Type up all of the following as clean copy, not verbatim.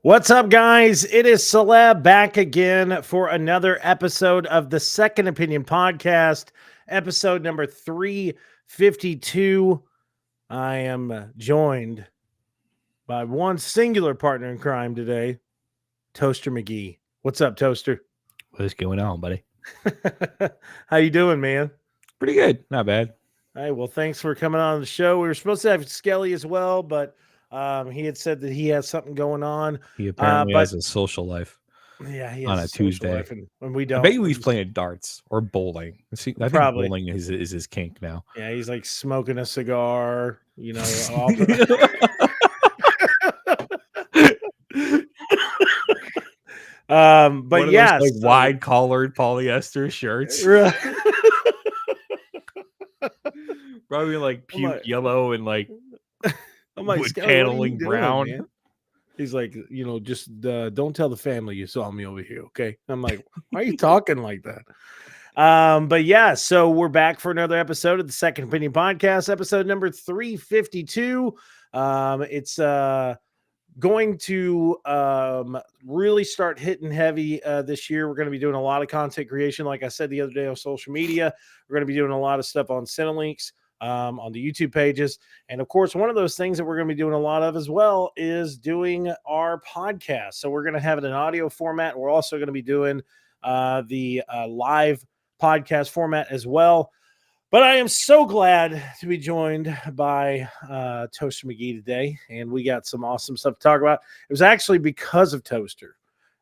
What's up, guys? It is Soleb back again for another episode of the Second Opinion Podcast, episode number 352. I am joined by one singular partner in crime today, Toaster McGee. What's up, Toaster? What's going on, buddy? How you doing, man? Pretty good. Not bad. Hey, well, thanks for coming on the show. We were supposed to have Skelly as well, but he had said that he has something going on. He apparently has a social life. Yeah, he has on a Tuesday. Life, and we don't. I bet you he's playing darts or bowling. See, I think bowling is his kink now. Yeah, he's like smoking a cigar, you know. But yeah, like wide collared polyester shirts. Probably like puke yellow and like wood paneling brown. Doing, he's like, just don't tell the family you saw me over here, okay? I'm like, why are you talking like that? But yeah, so we're back for another episode of the Second Opinion Podcast, episode number 352. It's going to really start hitting heavy this year. We're going to be doing a lot of content creation, like I said the other day, on social media. We're going to be doing a lot of stuff on Cinelinks, on the YouTube pages. And of course, one of those things that we're going to be doing a lot of as well is doing our podcast. So we're going to have it in audio format. We're also going to be doing the live podcast format as well. But I am so glad to be joined by Toaster McGee today. And we got some awesome stuff to talk about. It was actually because of Toaster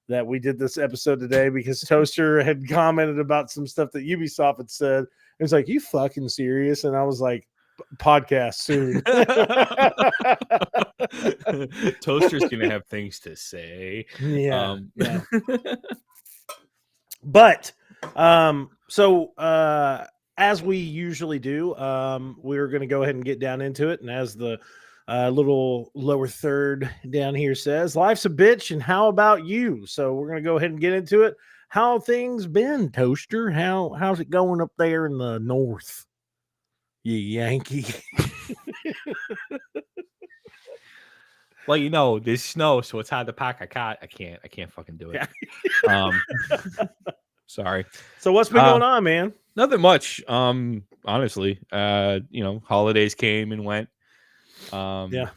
that we did this episode today, because Toaster had commented about some stuff that Ubisoft had said. It's like, you fucking serious? And I was like, podcast soon. Toaster's gonna have things to say. Yeah. But so as we usually do, we're going to go ahead and get down into it. And as the little lower third down here says, life's a bitch, and how about you? So we're going to go ahead and get into it. How things been, Toaster? How's it going up there in the north, you Yankee? Well, there's snow, so it's hard to pack. I can't fucking do it. Sorry. So what's been going on, man? Nothing much. Honestly, holidays came and went. Yeah.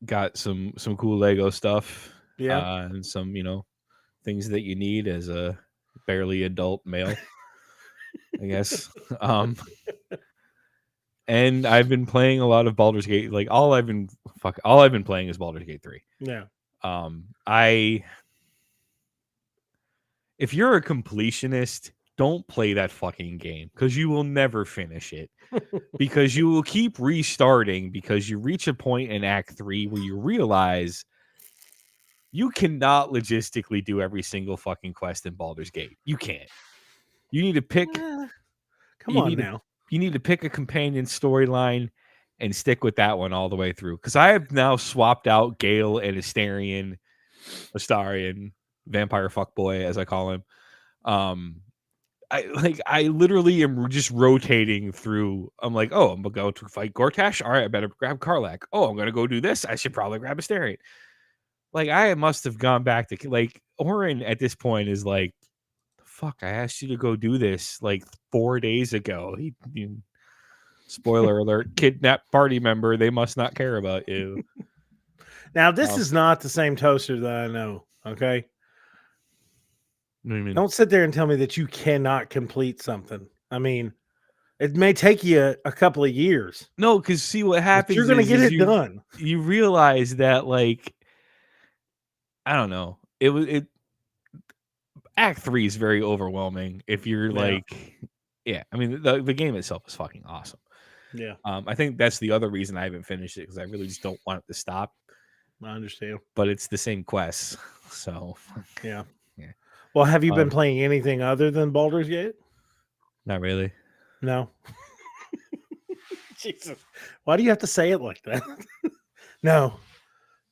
Got some cool Lego stuff. Yeah. And some, things that you need as a barely adult male, I guess. And I've been playing a lot of Baldur's Gate. Like all I've been playing is Baldur's Gate 3. Yeah. If you're a completionist, don't play that fucking game, because you will never finish it. Because you will keep restarting, because you reach a point in Act 3 where you realize you cannot logistically do every single fucking quest in Baldur's Gate. You can't. You need to pick. You need to pick a companion storyline and stick with that one all the way through. Because I have now swapped out Gale and Astarion, vampire fuckboy, as I call him. I literally am just rotating through. I'm like, oh, I'm gonna go to fight Gortash. All right, I better grab Karlach. Oh, I'm gonna go do this. I should probably grab Astarion. Like, I must have gone back to, like, Orin at this point is like, fuck, I asked you to go do this like 4 days ago. Spoiler alert, kidnapped party member. They must not care about you. Now, this is not the same Toaster that I know. Okay. What do you mean? Don't sit there and tell me that you cannot complete something. I mean, it may take you a couple of years. No, because see what happens. You're going to get it done. You realize that, like, I don't know. Act 3 is very overwhelming. If you're I mean, the game itself is fucking awesome. Yeah. I think that's the other reason I haven't finished it, because I really just don't want it to stop. I understand. But it's the same quests. So, yeah. Well, have you been playing anything other than Baldur's Gate? Not really. No. Jesus. Why do you have to say it like that? No,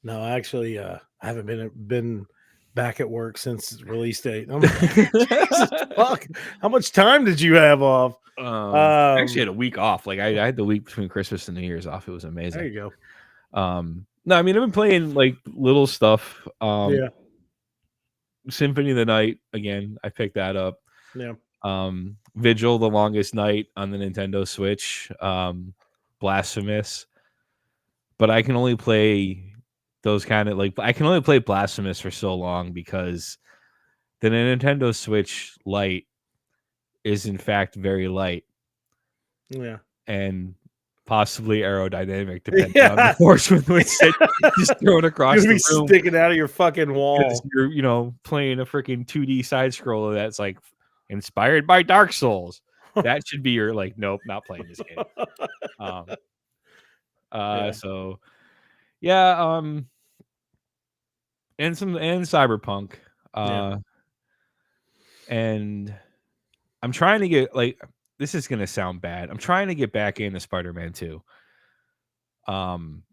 actually, I haven't been back at work since release date. I'm like, Jesus, fuck. How much time did you have off? I actually had a week off. Like I had the week between Christmas and New Year's off. It was amazing. There you go. No, I mean I've been playing like little stuff. Yeah. Symphony of the Night again. I picked that up. Yeah. Vigil, The Longest Night on the Nintendo Switch. Blasphemous. But I can only play those kind of like I can only play Blasphemous for so long because the Nintendo Switch Lite is in fact very light Yeah. and possibly aerodynamic, depending on the force with which it's just thrown across You'd be the room. sticking out of your fucking Because wall. you're, playing a freaking 2D side scroller that's like inspired by Dark Souls. That should be your like, nope, not playing this game. Yeah. So yeah, and CyberPunk. Yeah. And I'm trying to get like this is gonna sound bad. I'm trying to get back into Spider-Man 2. And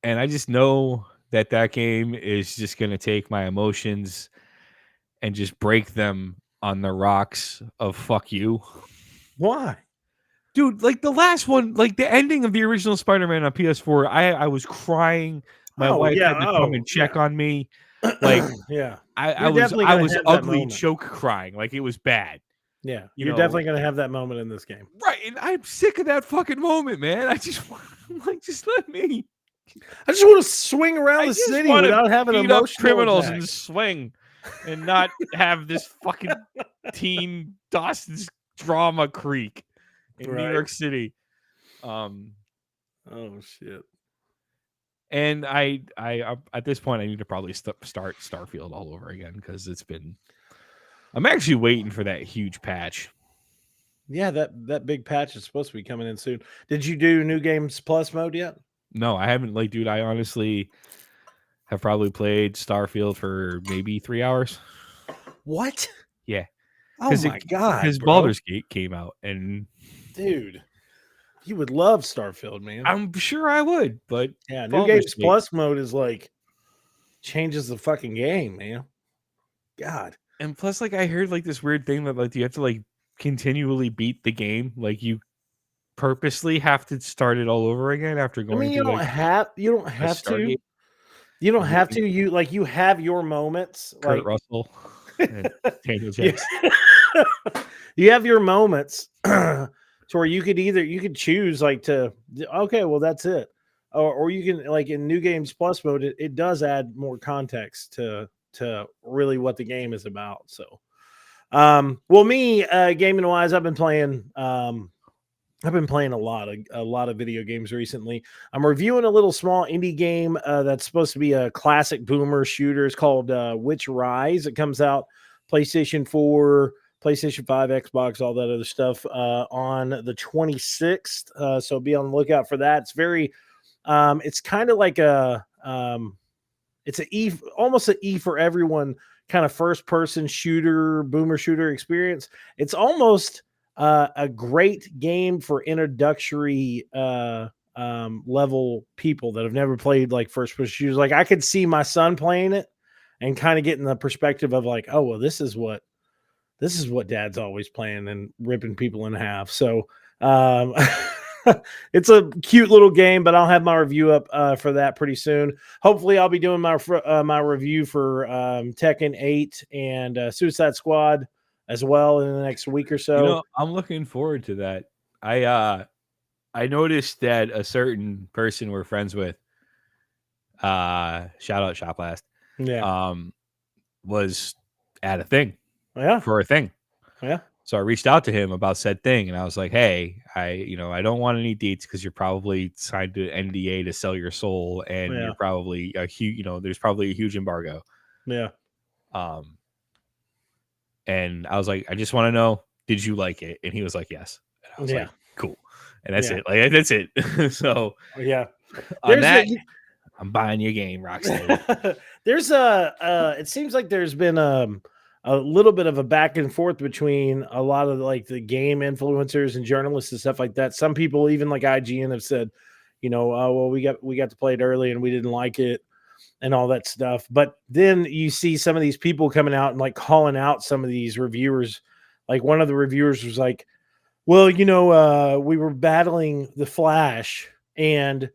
I just know that game is just gonna take my emotions and just break them on the rocks of fuck you. Why? Dude, like the last one, like the ending of the original Spider-Man on PS4, I was crying. My wife had to come and check on me. Like, yeah, I was ugly choke crying. Like it was bad. Yeah, you're definitely gonna have that moment in this game, right? And I'm sick of that fucking moment, man. I just like let me. I just want to swing around the city without having beat up criminals attack. and swing, and not have this fucking teen Dawson's Drama Creek in New York City. Oh shit. And I at this point I need to probably start Starfield all over again because I'm actually waiting for that huge patch. Yeah, that big patch is supposed to be coming in soon. Did you do New Games Plus mode yet? No, I haven't. Like, dude, I honestly have probably played Starfield for maybe 3 hours. What? Yeah. Oh my god! Because Baldur's Gate came out, and dude, you would love Starfield, man. I'm sure I would, but yeah, New Games Plus mode is like changes the fucking game, man. God. And plus, like, I heard like this weird thing that like you have to like continually beat the game, like you purposely have to start it all over again after going. I mean, you don't have to. You don't have to. You have your moments. Kurt Russell, and Daniel Jackson. You have your moments to where you could choose like to okay, well that's it, or you can like in New Games Plus mode it does add more context to really what the game is about. So, well, me gaming wise, I've been playing a lot of video games recently. I'm reviewing a little small indie game that's supposed to be a classic boomer shooter. It's called Witch Rise. It comes out PlayStation 4, PlayStation 5, Xbox, all that other stuff on the 26th. So be on the lookout for that. It's very, it's kind of like it's almost an E for everyone kind of first person shooter, boomer shooter experience. It's almost a great game for introductory level people that have never played like first person shooters. Like I could see my son playing it and kind of getting the perspective of like, oh, well, this is what dad's always playing and ripping people in half. So it's a cute little game, but I'll have my review up for that pretty soon. Hopefully I'll be doing my review for Tekken 8 and Suicide Squad as well in the next week or so. I'm looking forward to that. I noticed that a certain person we're friends with, shout out Shoplast, was at a thing. For a thing. Yeah. So I reached out to him about said thing, and I was like, "Hey, I don't want any deets because you're probably signed to NDA to sell your soul, and you're probably a huge, there's probably a huge embargo." Yeah. And I was like, "I just want to know, did you like it?" And he was like, "Yes." And I was like, "Cool." And that's it. Like that's it. So on that, I'm buying your game, Rockstar. There's it seems like there's been a little bit of a back and forth between a lot of like the game influencers and journalists and stuff like that. Some people, even like IGN, have said, well, we got to play it early and we didn't like it and all that stuff. But then you see some of these people coming out and like calling out some of these reviewers. Like one of the reviewers was like, well, we were battling the Flash and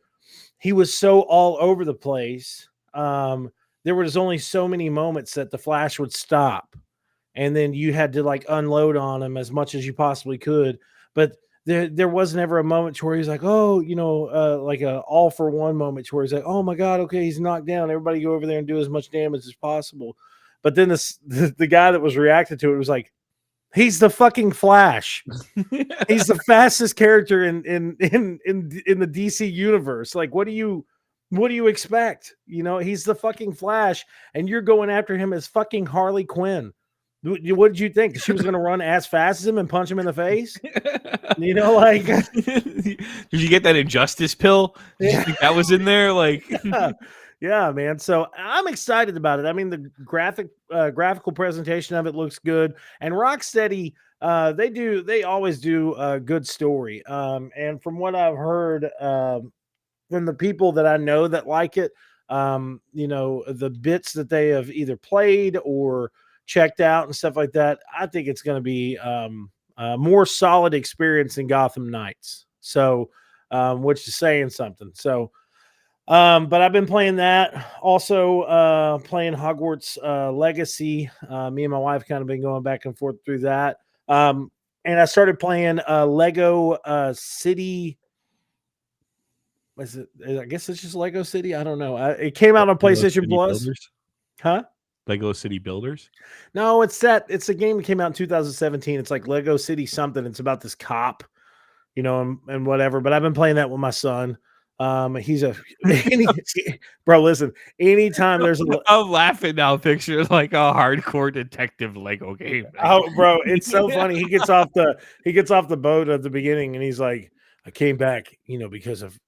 he was so all over the place. There was only so many moments that the Flash would stop, and then you had to like unload on him as much as you possibly could. But there wasn't ever a moment where he's like, oh, like a all for one moment where he's like, oh my god, okay, he's knocked down. Everybody go over there and do as much damage as possible. But then the guy that was reacting to it was like, he's the fucking Flash. He's the fastest character in the DC universe. Like, what do you expect? He's the fucking Flash, and you're going after him as fucking Harley Quinn. What did you think? She was going to run as fast as him and punch him in the face? Like, did you get that Injustice pill? Did you think that was in there? Like, yeah, man. So I'm excited about it. I mean, the graphical presentation of it looks good, and Rocksteady, they always do a good story. And from what I've heard, from the people that I know that like it, the bits that they have either played or checked out and stuff like that, I think it's going to be a more solid experience than Gotham Knights. So, which is saying something. So, but I've been playing that. Also, playing Hogwarts Legacy. Me and my wife kind of been going back and forth through that. And I started playing Lego City. I guess it's just Lego City. I don't know. It came out on PlayStation Plus. Builders? Huh? Lego City Builders? No, it's a game that came out in 2017. It's like Lego City something. It's about this cop, and whatever. But I've been playing that with my son. He's bro. Listen, anytime there's I'm laughing now. Picture like a hardcore detective Lego game. Oh, bro, it's so funny. He gets off the boat at the beginning, and he's like, I came back, because of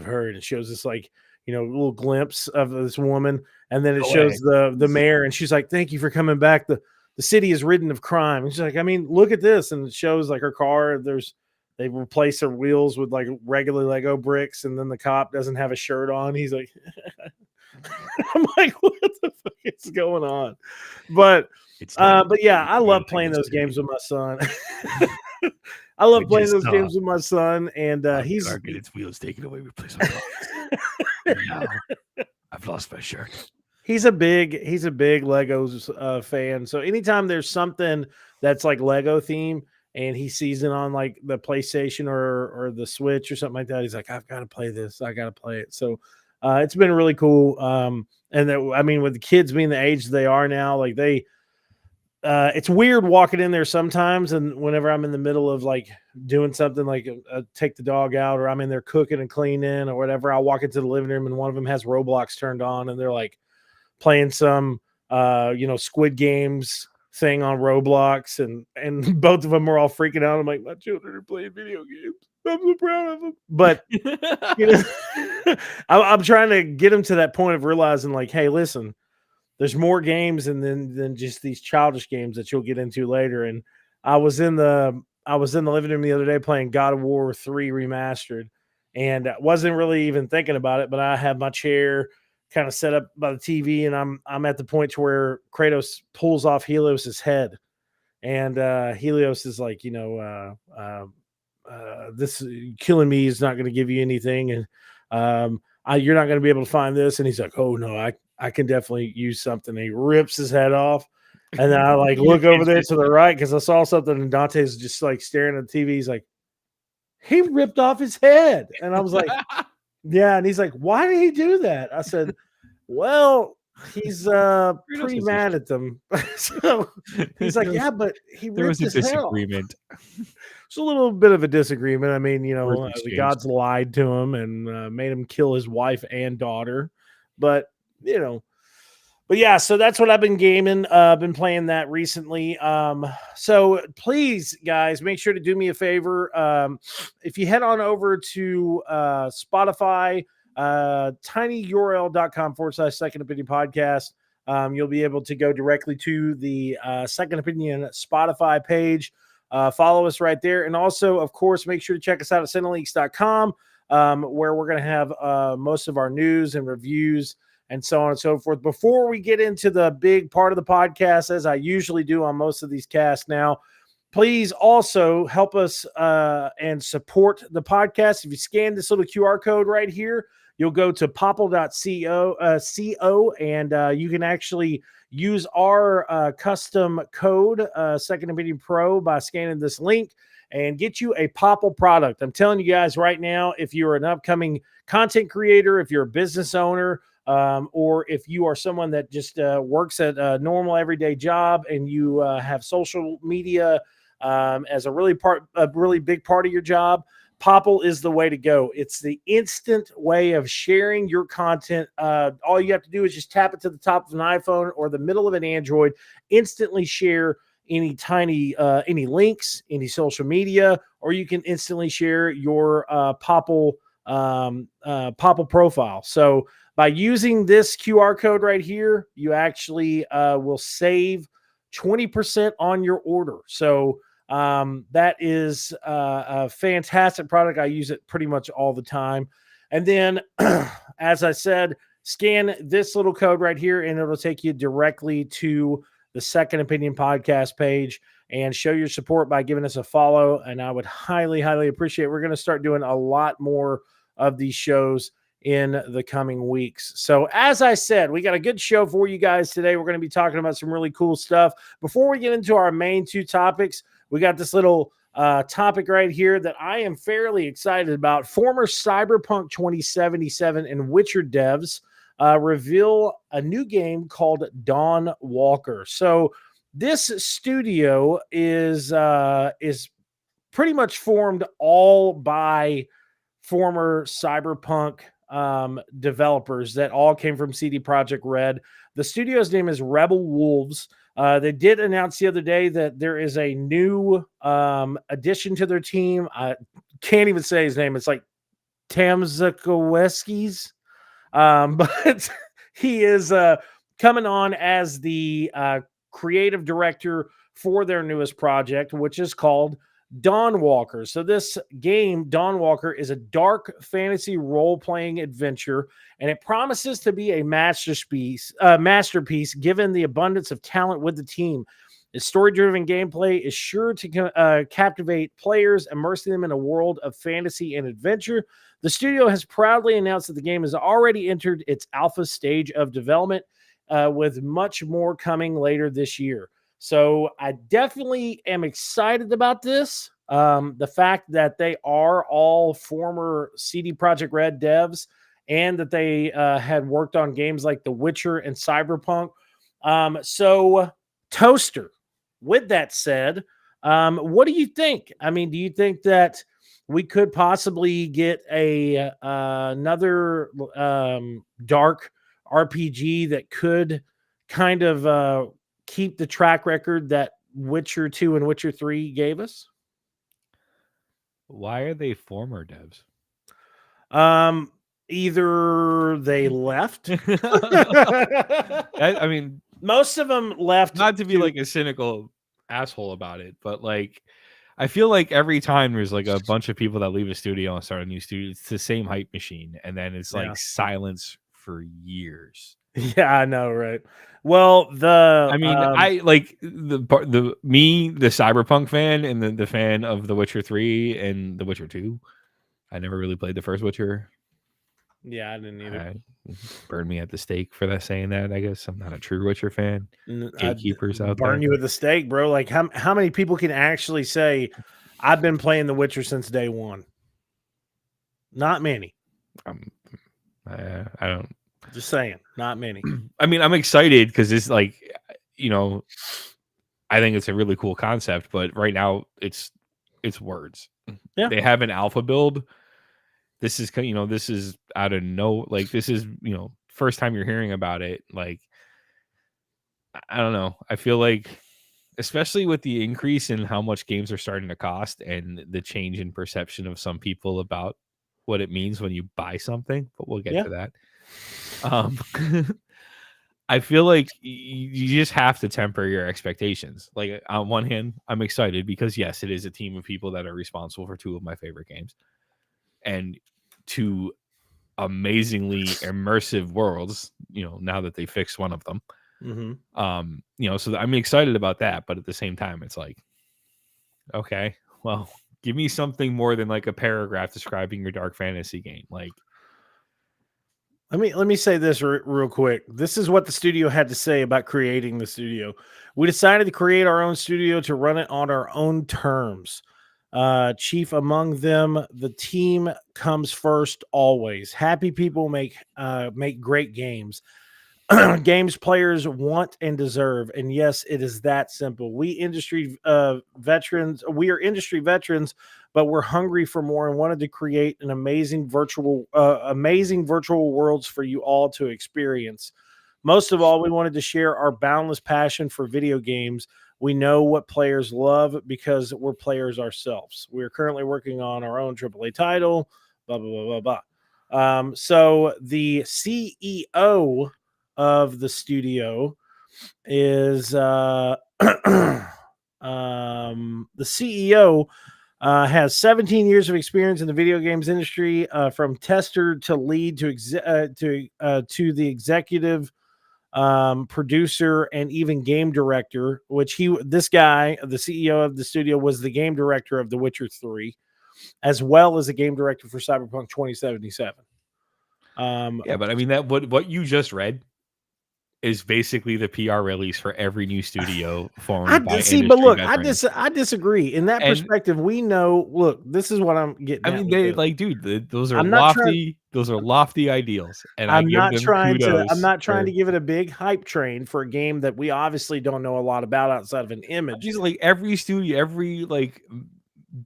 her, and it shows this like, little glimpse of this woman, and then it shows the mayor, and she's like, thank you for coming back. The city is ridden of crime. And she's like, I mean, look at this, and it shows like her car. They replace her wheels with like regular Lego bricks, and then the cop doesn't have a shirt on. He's like, I'm like, what the fuck is going on? But yeah, I love playing those games with my son. I love playing those games with my son, and he's car get its wheels taken away, replace my cars. Now I've lost my shirt. He's a big Legos fan. So anytime there's something that's like Lego theme, and he sees it on like the PlayStation or the Switch or something like that, he's like, I've got to play this. I got to play it. So it's been really cool. And I mean, with the kids being the age they are now, like it's weird walking in there sometimes. And whenever I'm in the middle of like doing something like take the dog out, or I'm in there cooking and cleaning or whatever, I'll walk into the living room and one of them has Roblox turned on and they're like playing some, Squid Games thing on Roblox, and both of them are all freaking out. I'm like, my children are playing video games. I'm so proud of them. But I'm trying to get them to that point of realizing like, hey, listen, there's more games than just these childish games that you'll get into later. And I was in the living room the other day playing God of War 3 Remastered, and I wasn't really even thinking about it, but I had my chair kind of set up by the TV, and I'm at the point to where Kratos pulls off Helios's head, and Helios is like, this killing me is not going to give you anything, and you're not going to be able to find this. And he's like, oh no, I can definitely use something. And he rips his head off, and then I like look over there to the right because I saw something, and Dante's just like staring at the TV. He's like, he ripped off his head, and I was like, yeah. And he's like, why did he do that? I said, well, he's pretty mad at them. So he's like, yeah, but there was a disagreement. It's a little bit of a disagreement. I mean, the gods lied to him and made him kill his wife and daughter. But yeah, so that's what I've been gaming. I've been playing that recently. So please, guys, make sure to do me a favor. If you head on over to Spotify, tinyurl.com/Second Opinion Podcast, you'll be able to go directly to the Second Opinion Spotify page. Follow us right there. And also, of course, make sure to check us out at cineleaks.com, where we're going to have most of our news and reviews and so on and so forth. Before we get into the big part of the podcast, as I usually do on most of these casts now, please also help us and support the podcast. If you scan this little QR code right here, you'll go to popple.co, and you can actually use our custom code, Second Opinion Pro, by scanning this link and get you a Popple product. I'm telling you guys right now, if you're an upcoming content creator, if you're a business owner, or if you are someone that just works at a normal everyday job and you have social media as a really big part of your job, Popple is the way to go. It's the instant way of sharing your content. All you have to do is just tap it to the top of an iPhone or the middle of an Android, instantly share any links, any social media, or you can instantly share your Popple profile. So by using this QR code right here, you actually will save 20% on your order. So that is a fantastic product. I use it pretty much all the time. And then, as I said, scan this little code right here, and it'll take you directly to the Second Opinion podcast page, and show your support by giving us a follow. And I would highly, highly appreciate it. We're going to start doing a lot more of these shows in the coming weeks. So as I said, we got a good show for you guys today. We're going to be talking about some really cool stuff. Before we get into our main two topics, we got this little topic right here that I am fairly excited about. Former CyberPunk 2077 and Witcher devs reveal a new game called DawnWalker. So this studio is pretty much formed all by former CyberPunk developers that all came from CD Projekt Red. The studio's name is Rebel Wolves. They did announce the other day that there is a new addition to their team. I can't even say his name. It's like Tamzakowski's. But he is coming on as the creative director for their newest project, which is called DawnWalker. So this game, DawnWalker, is a dark fantasy role-playing adventure, and it promises to be a masterpiece given the abundance of talent with the team. Its story-driven gameplay is sure to captivate players, immersing them in a world of fantasy and adventure. The studio has proudly announced that the game has already entered its alpha stage of development, with much more coming later this year. So I definitely am excited about this. The fact that they are all former CD Projekt Red devs, and that they had worked on games like The Witcher and CyberPunk. So Toaster, with that said, what do you think? I mean, do you think that we could possibly get another dark RPG that could kind of keep the track record that Witcher 2 and Witcher 3 gave us? Why are they former devs? Either they left. I mean, most of them left. Not to be like a cynical asshole about it, but like, I feel like every time there's like a bunch of people that leave a studio and start a new studio, it's the same hype machine, and then it's like silence for years. Yeah, I know, right? Well, I mean, I like the Cyberpunk fan and the fan of The Witcher 3 and The Witcher 2. I never really played the first Witcher. Yeah, I didn't either. Burn me at the stake for that, saying that. I guess I'm not a true Witcher fan. Gatekeepers out there. Burn you at the stake, bro. Like how many people can actually say I've been playing The Witcher since day one? Not many. I don't. Just saying, not many. I mean, I'm excited because it's like, I think it's a really cool concept, but right now it's words. Yeah, they have an alpha build. This is this is out of this is first time you're hearing about it. Like, I don't know. I feel like, especially with the increase in how much games are starting to cost and the change in perception of some people about what it means when you buy something, but we'll get to that. I feel like you just have to temper your expectations. Like, on one hand, I'm excited because yes, it is a team of people that are responsible for two of my favorite games and two amazingly immersive worlds, now that they fixed one of them. Mm-hmm. So I'm excited about that, but at the same time, it's like, okay, well, give me something more than like a paragraph describing your dark fantasy game. Like, Let me say this real quick. This is what the studio had to say about creating the studio. We decided to create our own studio to run it on our own terms. Chief among them, the team comes first always. Happy people make great games. Games players want and deserve. And yes, it is that simple. We are industry veterans, but we're hungry for more and wanted to create an amazing virtual worlds for you all to experience. Most of all, we wanted to share our boundless passion for video games. We know what players love because we're players ourselves. We are currently working on our own AAA title, blah, blah, blah, blah, blah. So the CEO of the studio is the CEO has 17 years of experience in the video games industry, from tester to lead to the executive producer and even game director. This guy, the CEO of the studio, was the game director of The Witcher 3, as well as a game director for Cyberpunk 2077. Yeah, but I mean that what you just read is basically the PR release for every new studio formed by But industry look, veterans. I disagree. In that And perspective, we know. Look, this is what I'm getting I at mean, with they this. like, dude, those are I'm not trying. lofty ideals, and I give them I'm kudos not trying for. to give it a big hype train for a game that we obviously don't know a lot about outside of an image. These like every studio, every like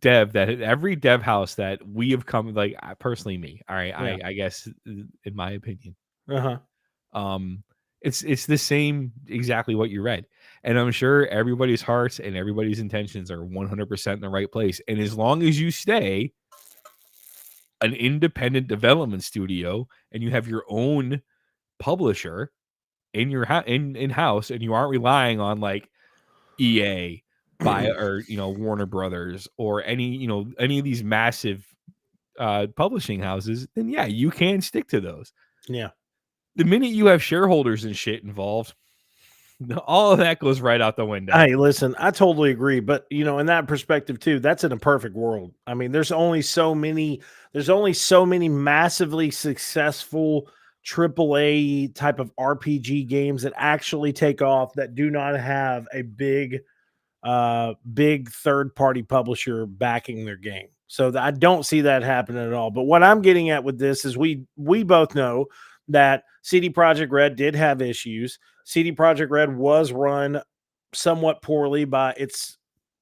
every dev house that we have come like personally me. All right, Yeah. I guess in my opinion, Uh huh. um, it's the same exactly what you read, and I'm sure everybody's hearts and everybody's intentions are 100% in the right place, and as long as you stay an independent development studio and you have your own publisher in your in house, and you aren't relying on like EA or Warner Brothers or any of these massive publishing houses, then yeah, you can stick to those. Yeah. The minute you have shareholders and shit involved, all of that goes right out the window. Hey, listen, I totally agree. But in that perspective too, that's in a perfect world. I mean, there's only so many massively successful AAA type of RPG games that actually take off that do not have a big third party publisher backing their game. So I don't see that happening at all. But what I'm getting at with this is we both know that CD Projekt Red did have issues. CD Projekt Red was run somewhat poorly by its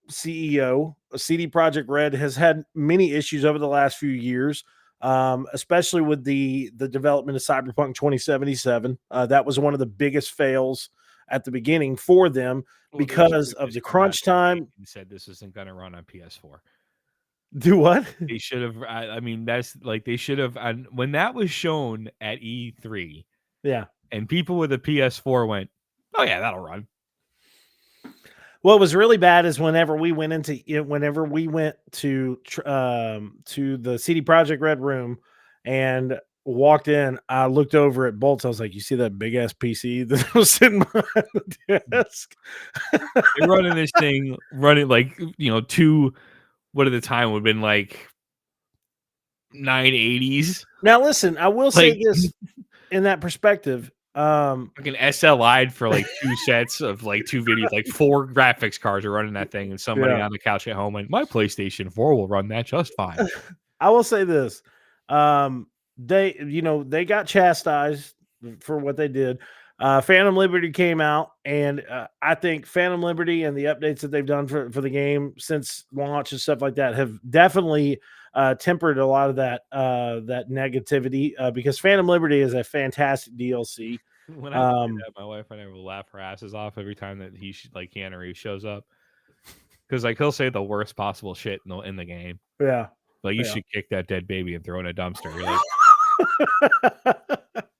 CEO. CD Projekt Red has had many issues over the last few years, especially with the development of Cyberpunk 2077. That was one of the biggest fails at the beginning for them because of the crunch time. And said this isn't going to run on PS4. Do what? They should have. I mean, that's like they should have. And when that was shown at E3, Yeah. and people with a PS4 went, "Oh yeah, that'll run." What was really bad is whenever we went to the CD Projekt Red room and walked in, I looked over at Bolts. I was like, "You see that big ass PC that was sitting behind the desk?" They're running this thing, like two. What at the time would have been like 980s. Now, listen, I will say Like this in that perspective. Like an SLI'd for like two sets of like two videos, like 4 graphics cards are running that thing, and somebody on the couch at home went, "My PlayStation 4 will run that just fine." I will say this. They got chastised for what they did. Phantom Liberty came out, and I think Phantom Liberty and the updates that they've done for the game since launch and stuff like that have definitely tempered a lot of that negativity, because Phantom Liberty is a fantastic DLC. When I say that, my wife and I will laugh her asses off every time that like Keanu Reeves shows up, because like he'll say the worst possible shit in the game. Yeah, like you should kick that dead baby and throw in a dumpster. You're like,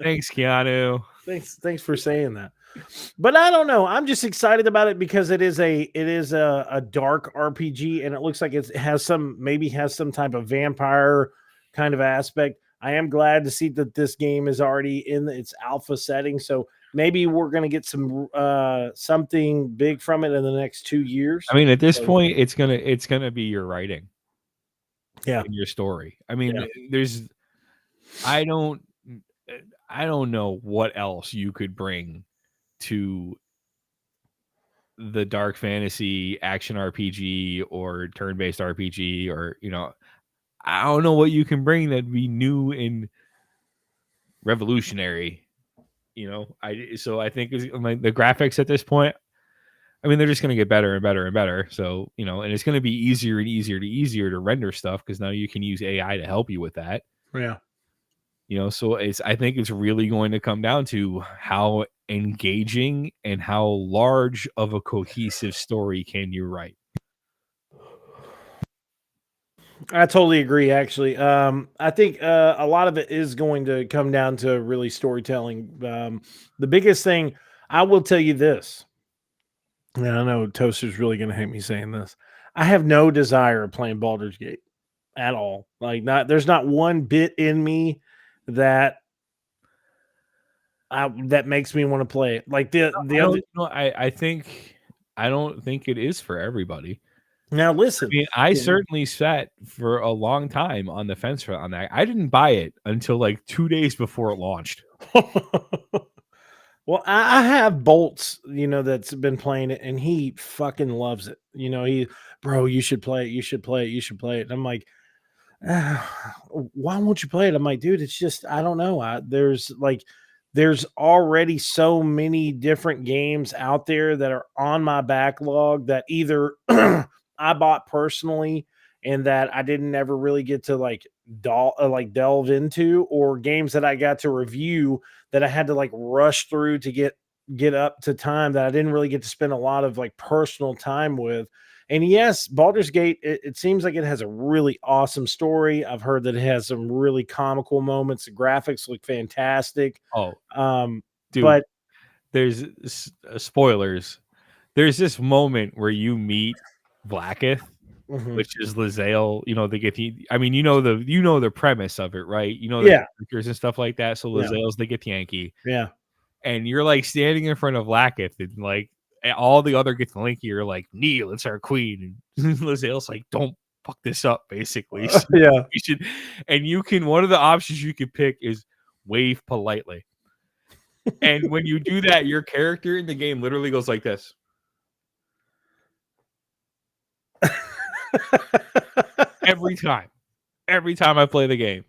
thanks, Keanu. Thanks for saying that. But I don't know. I'm just excited about it because it is a dark RPG, and it looks like it has some type of vampire kind of aspect. I am glad to see that this game is already in its alpha setting, so maybe we're going to get some something big from it in the next 2 years. I mean, at this point, it's gonna be your writing, in your story. I mean, I don't. I don't know what else you could bring to the dark fantasy action RPG or turn-based RPG, or I don't know what you can bring that'd be new and revolutionary. I think like the graphics at this point, I mean, they're just going to get better and better and better. So, and it's going to be easier and easier to render stuff because now you can use AI to help you with that. Yeah. So I think it's really going to come down to how engaging and how large of a cohesive story can you write. I totally agree, actually. I think a lot of it is going to come down to really storytelling. The biggest thing, I will tell you this, and I know Toaster's really going to hate me saying this. I have no desire of playing Baldur's Gate at all. Like, there's not one bit in me that that makes me want to play it. Like I don't think it is for everybody. Now listen, I mean, I certainly sat for a long time on the fence on that. I didn't buy it until like 2 days before it launched. Well, I have Bolts, that's been playing it, and he fucking loves it. Bro, you should play it. You should play it. You should play it. And I'm like, why won't you play it? I'm like, dude, it's just, I don't know. There's already so many different games out there that are on my backlog that either I bought personally and that I didn't ever really get to delve into, or games that I got to review that I had to rush through to get up to time that I didn't really get to spend a lot of personal time with. And yes, Baldur's Gate, it seems like it has a really awesome story. I've heard that it has some really comical moments. The graphics look fantastic. Oh, dude, but there's spoilers. There's this moment where you meet Blacketh, which is Lae'zel. They get I mean, the premise of it, right? The characters and stuff like that. So Lae'zel's the Githyanki. Yeah. And you're standing in front of Blacketh, and all the other Githyanki are like, Neil, it's our queen. And Lae'zel's like, don't fuck this up, basically. So yeah. you should, and one of the options you could pick is wave politely. And when you do that, your character in the game literally goes like this. Every time I play the game,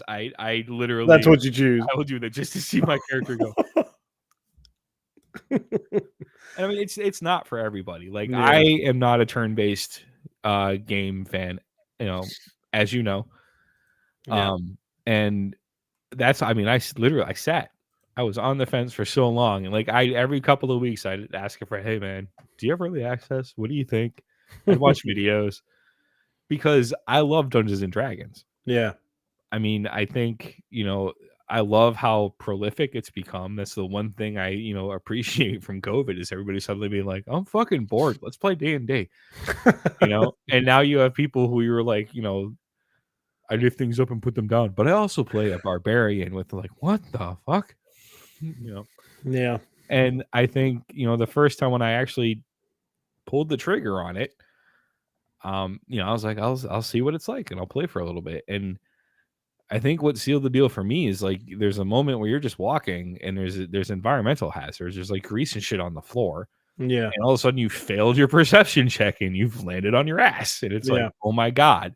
I literally, that's what you choose. I will do that just to see my character go. I mean, it's not for everybody. I am not a turn-based game fan, as you know. And that's, I mean, I sat. I was on the fence for so long, and every couple of weeks I'd ask a friend, "Hey man, do you have early access? What do you think?" I'd watch videos because I love Dungeons and Dragons. Yeah. I mean, I think, I love how prolific it's become. That's the one thing I, appreciate from COVID is everybody suddenly being like, I'm fucking bored. Let's play D&D. And now you have people who you're like, I lift things up and put them down, but I also play a barbarian with what the fuck? Yeah. And I think, the first time when I actually pulled the trigger on it, I was like, I'll see what it's like and I'll play for a little bit. And I think what sealed the deal for me is there's a moment where you're just walking and there's environmental hazards. There's grease and shit on the floor. Yeah. And all of a sudden you failed your perception check and you've landed on your ass. And it's oh my God,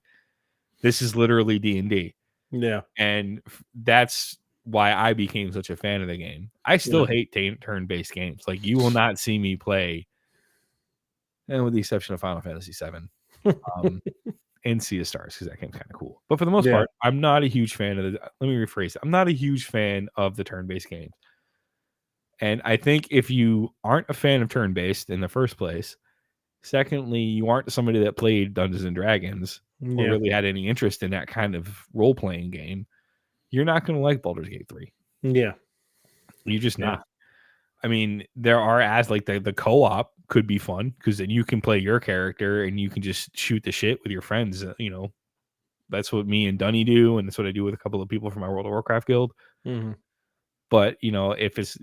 this is literally D&D. Yeah. And that's why I became such a fan of the game. I still hate turn-based games. You will not see me play, and with the exception of Final Fantasy VII. And Sea of Stars, because that game's kind of cool. But for the most part, I'm not a huge fan of let me rephrase it. I'm not a huge fan of the turn-based games. And I think if you aren't a fan of turn-based in the first place, secondly, you aren't somebody that played Dungeons and Dragons or really had any interest in that kind of role-playing game, you're not going to like Baldur's Gate 3. Yeah. You're just not. I mean, there are the co-op could be fun because then you can play your character and you can just shoot the shit with your friends. That's what me and Dunny do, and that's what I do with a couple of people from my World of Warcraft guild. Mm-hmm. But if it's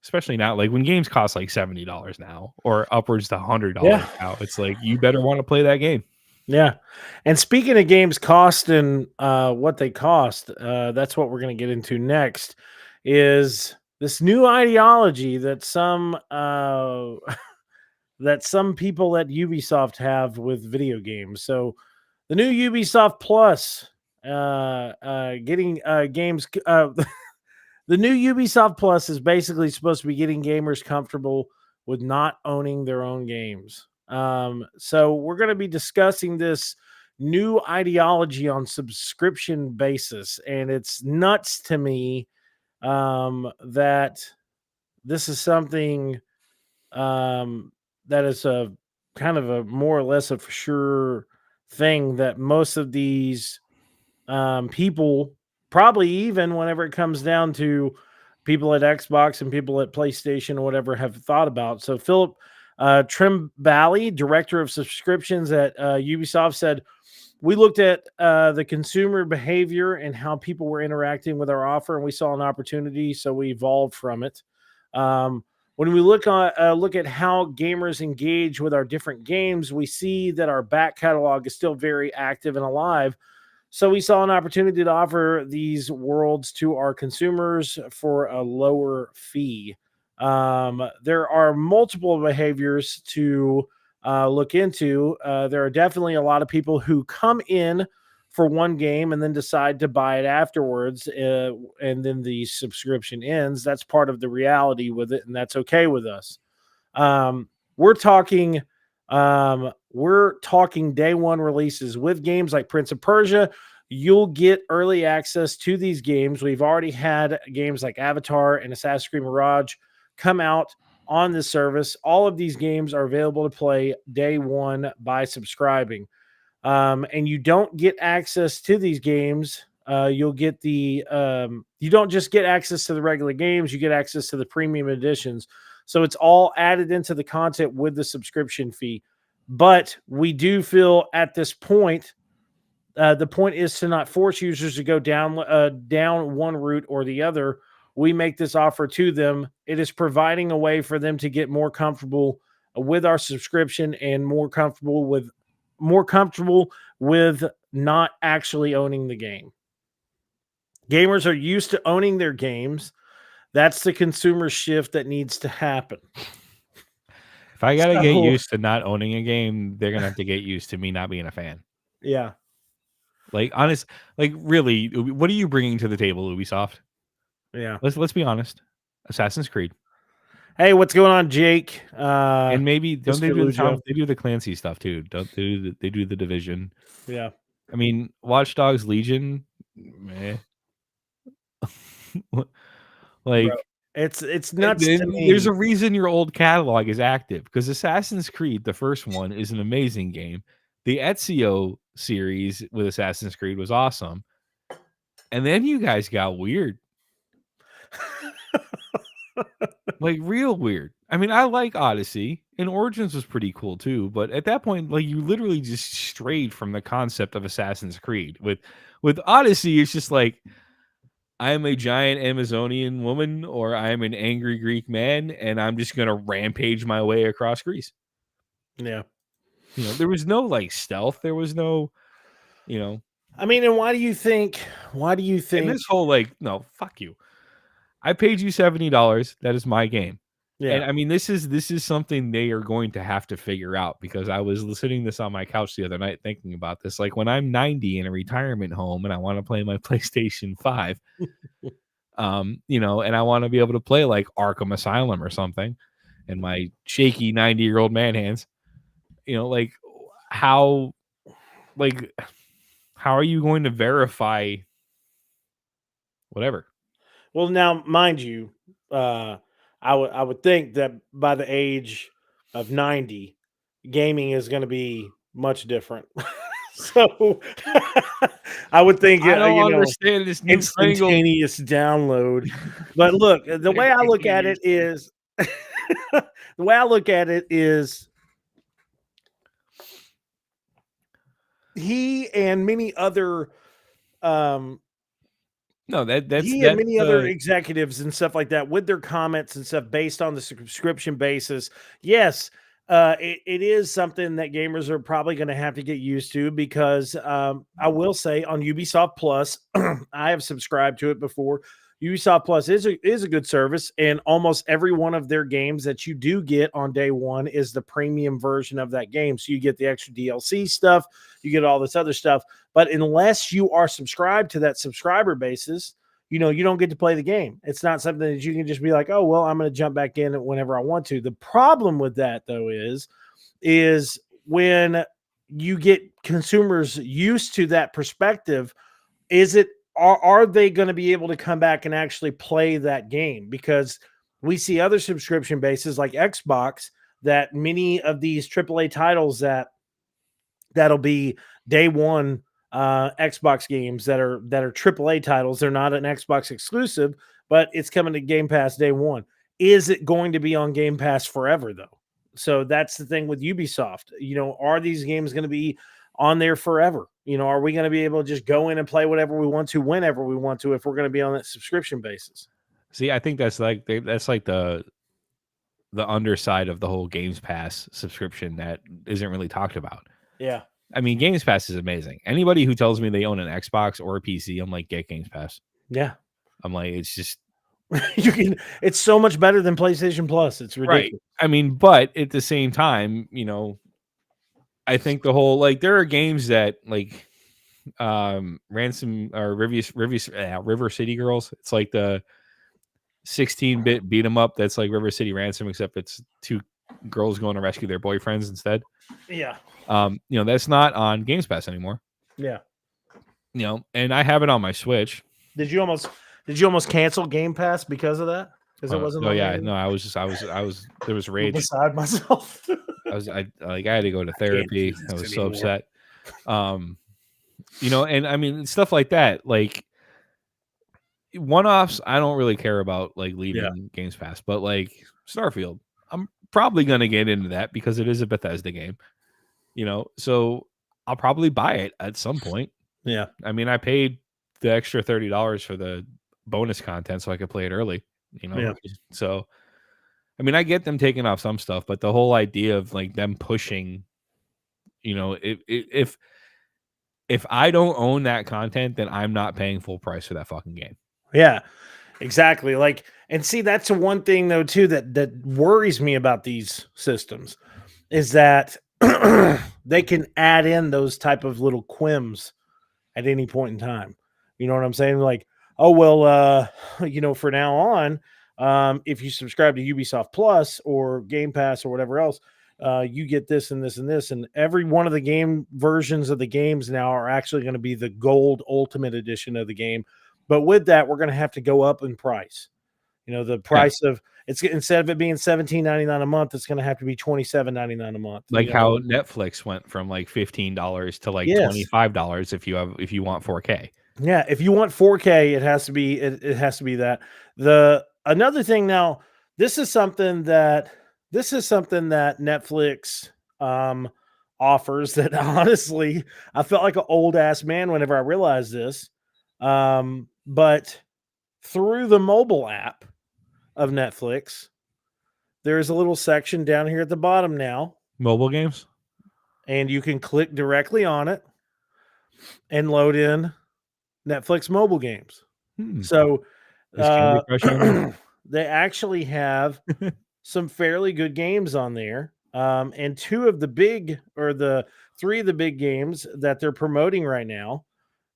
especially now, when games cost $70 now or upwards to $100 now, it's you better want to play that game. Yeah. And speaking of games cost and what they cost, that's what we're going to get into next is this new ideology that some that some people at Ubisoft have with video games. So the new Ubisoft Plus getting games the new Ubisoft Plus is basically supposed to be getting gamers comfortable with not owning their own games. So we're going to be discussing this new ideology on subscription basis, and it's nuts to me that this is something that is a kind of a more or less a for sure thing that most of these people, probably even whenever it comes down to people at Xbox and people at PlayStation or whatever, have thought about. So Philip Trimbali, director of subscriptions at Ubisoft, said, "We looked at the consumer behavior and how people were interacting with our offer, and we saw an opportunity, so we evolved from it. When we look at how gamers engage with our different games, we see that our back catalog is still very active and alive. So we saw an opportunity to offer these worlds to our consumers for a lower fee. There are multiple behaviors to look into. There are definitely a lot of people who come in for one game and then decide to buy it afterwards, and then the subscription ends. That's part of the reality with it, and that's okay with us. Um, we're talking we're talking day one releases with games like Prince of Persia. You'll get early access to these games. We've already had games like Avatar and Assassin's Creed Mirage come out on this service. All of these games are available to play day one by subscribing. And you don't get access to these games. You'll get you don't just get access to the regular games, you get access to the premium editions. So it's all added into the content with the subscription fee. But we do feel at this point, the point is to not force users to go down one route or the other. We make this offer to them. It is providing a way for them to get more comfortable with our subscription and more comfortable with not actually owning the game. Gamers are used to owning their games. That's the consumer shift that needs to happen. If I gotta get So, used to not owning a game, they're gonna have to get used to me not being a fan. yeah. Like honest, like really, what are you bringing to the table, Ubisoft? Yeah. Let's be honest. Assassin's Creed, Hey, what's going on, Jake? and maybe don't they Mr. do the Lujo. They do the Clancy stuff too? Don't they they do the Division? Yeah. I mean, Watch Dogs Legion, meh. Bro. Like It's nuts to there's me. a reason your old catalog is active because Assassin's Creed, the first one, is an amazing game. The Ezio series with Assassin's Creed was awesome, and then you guys got weird, like real weird. I mean, I like Odyssey, and Origins was pretty cool too, but at that point, like you literally just strayed from the concept of Assassin's Creed. With Odyssey, it's just like I am a giant Amazonian woman, or I am an angry Greek man, and I'm just gonna rampage my way across Greece. Yeah. You know, there was no like stealth. There was no, you know, I mean, and why do you and think, this whole like, no, fuck you. I paid you $70. That is my game. And yeah. I mean, this is something they are going to have to figure out because I was sitting this on my couch the other night thinking about this. Like when I'm 90 in a retirement home and I want to play my PlayStation 5, you know, and I want to be able to play like Arkham Asylum or something in my shaky 90-year-old man hands, you know, how like how are you going to verify whatever? Well, now, mind you, I would think that by the age of 90, gaming is going to be much different. So I would think, I don't understand this newfangled instantaneous download. But look, the way I look at it is, the way I look at it is, he and many other um no, he and many other executives and stuff like that with their comments and stuff based on the subscription basis. Yes, It is something that gamers are probably going to have to get used to because I will say on Ubisoft Plus, I have subscribed to it before. Ubisoft Plus is a good service, and almost every one of their games that you do get on day one is the premium version of that game. So you get the extra DLC stuff, you get all this other stuff. But unless you are subscribed to that subscriber basis, you don't get to play the game. It's not something that you can just be like, oh, well, I'm going to jump back in whenever I want to. The problem with that, though, is when you get consumers used to that perspective, are they going to be able to come back and actually play that game? Because we see other subscription bases like Xbox that many of these AAA titles that'll be day one Xbox games that are AAA titles. They're not an Xbox exclusive, but it's coming to Game Pass day one. Is it going to be on Game Pass forever, though? So that's the thing with Ubisoft. Are these games going to be on there forever? Are we going to be able to just go in and play whatever we want to, whenever we want to, if we're going to be on that subscription basis? See, I think that's like the underside of the whole Games Pass subscription that isn't really talked about. Yeah. I mean, Games Pass is amazing. Anybody who tells me they own an Xbox or a PC, I'm like, get Games Pass. Yeah. I'm like, it's just it's so much better than PlayStation Plus. It's ridiculous. Right. I mean, but at the same time, I think the whole there are games that Ransom or River City Girls. It's like the 16-bit beat 'em up that's like River City Ransom, except it's two girls going to rescue their boyfriends instead. Yeah. That's not on Games Pass anymore. Yeah. And I have it on my Switch. Did you almost cancel Game Pass because of that? Because it wasn't. Oh yeah, no, I was there was rage beside myself. I had to go to therapy. I was so upset. And I mean stuff like that, like one-offs. I don't really care about leaving Games Pass, but Starfield, I'm probably gonna get into that because it is a Bethesda game. So I'll probably buy it at some point. Yeah. I mean, I paid the extra $30 for the bonus content so I could play it early, Yeah. So, I mean, I get them taking off some stuff, but the whole idea of them pushing, if I don't own that content, then I'm not paying full price for that fucking game. Yeah, exactly. And see, that's the one thing though, too, that worries me about these systems is that they can add in those type of little quims at any point in time. You know what I'm saying? Oh, well, for now on, if you subscribe to Ubisoft Plus or Game Pass or whatever else, you get this and this and this. And every one of the game versions of the games now are actually going to be the gold ultimate edition of the game. But with that, we're going to have to go up in price. The price of it's instead of it being $17.99 a month, it's going to have to be $27.99 a month. How Netflix went from $15 to $25 if you want 4K. Yeah, if you want 4K, it has to be that. Another thing now, this is something that Netflix offers that honestly, I felt like an old ass man whenever I realized this. But through the mobile app of Netflix, there's a little section down here at the bottom now. Mobile games? And you can click directly on it and load in Netflix mobile games. So they actually have some fairly good games on there. And three of the big games that they're promoting right now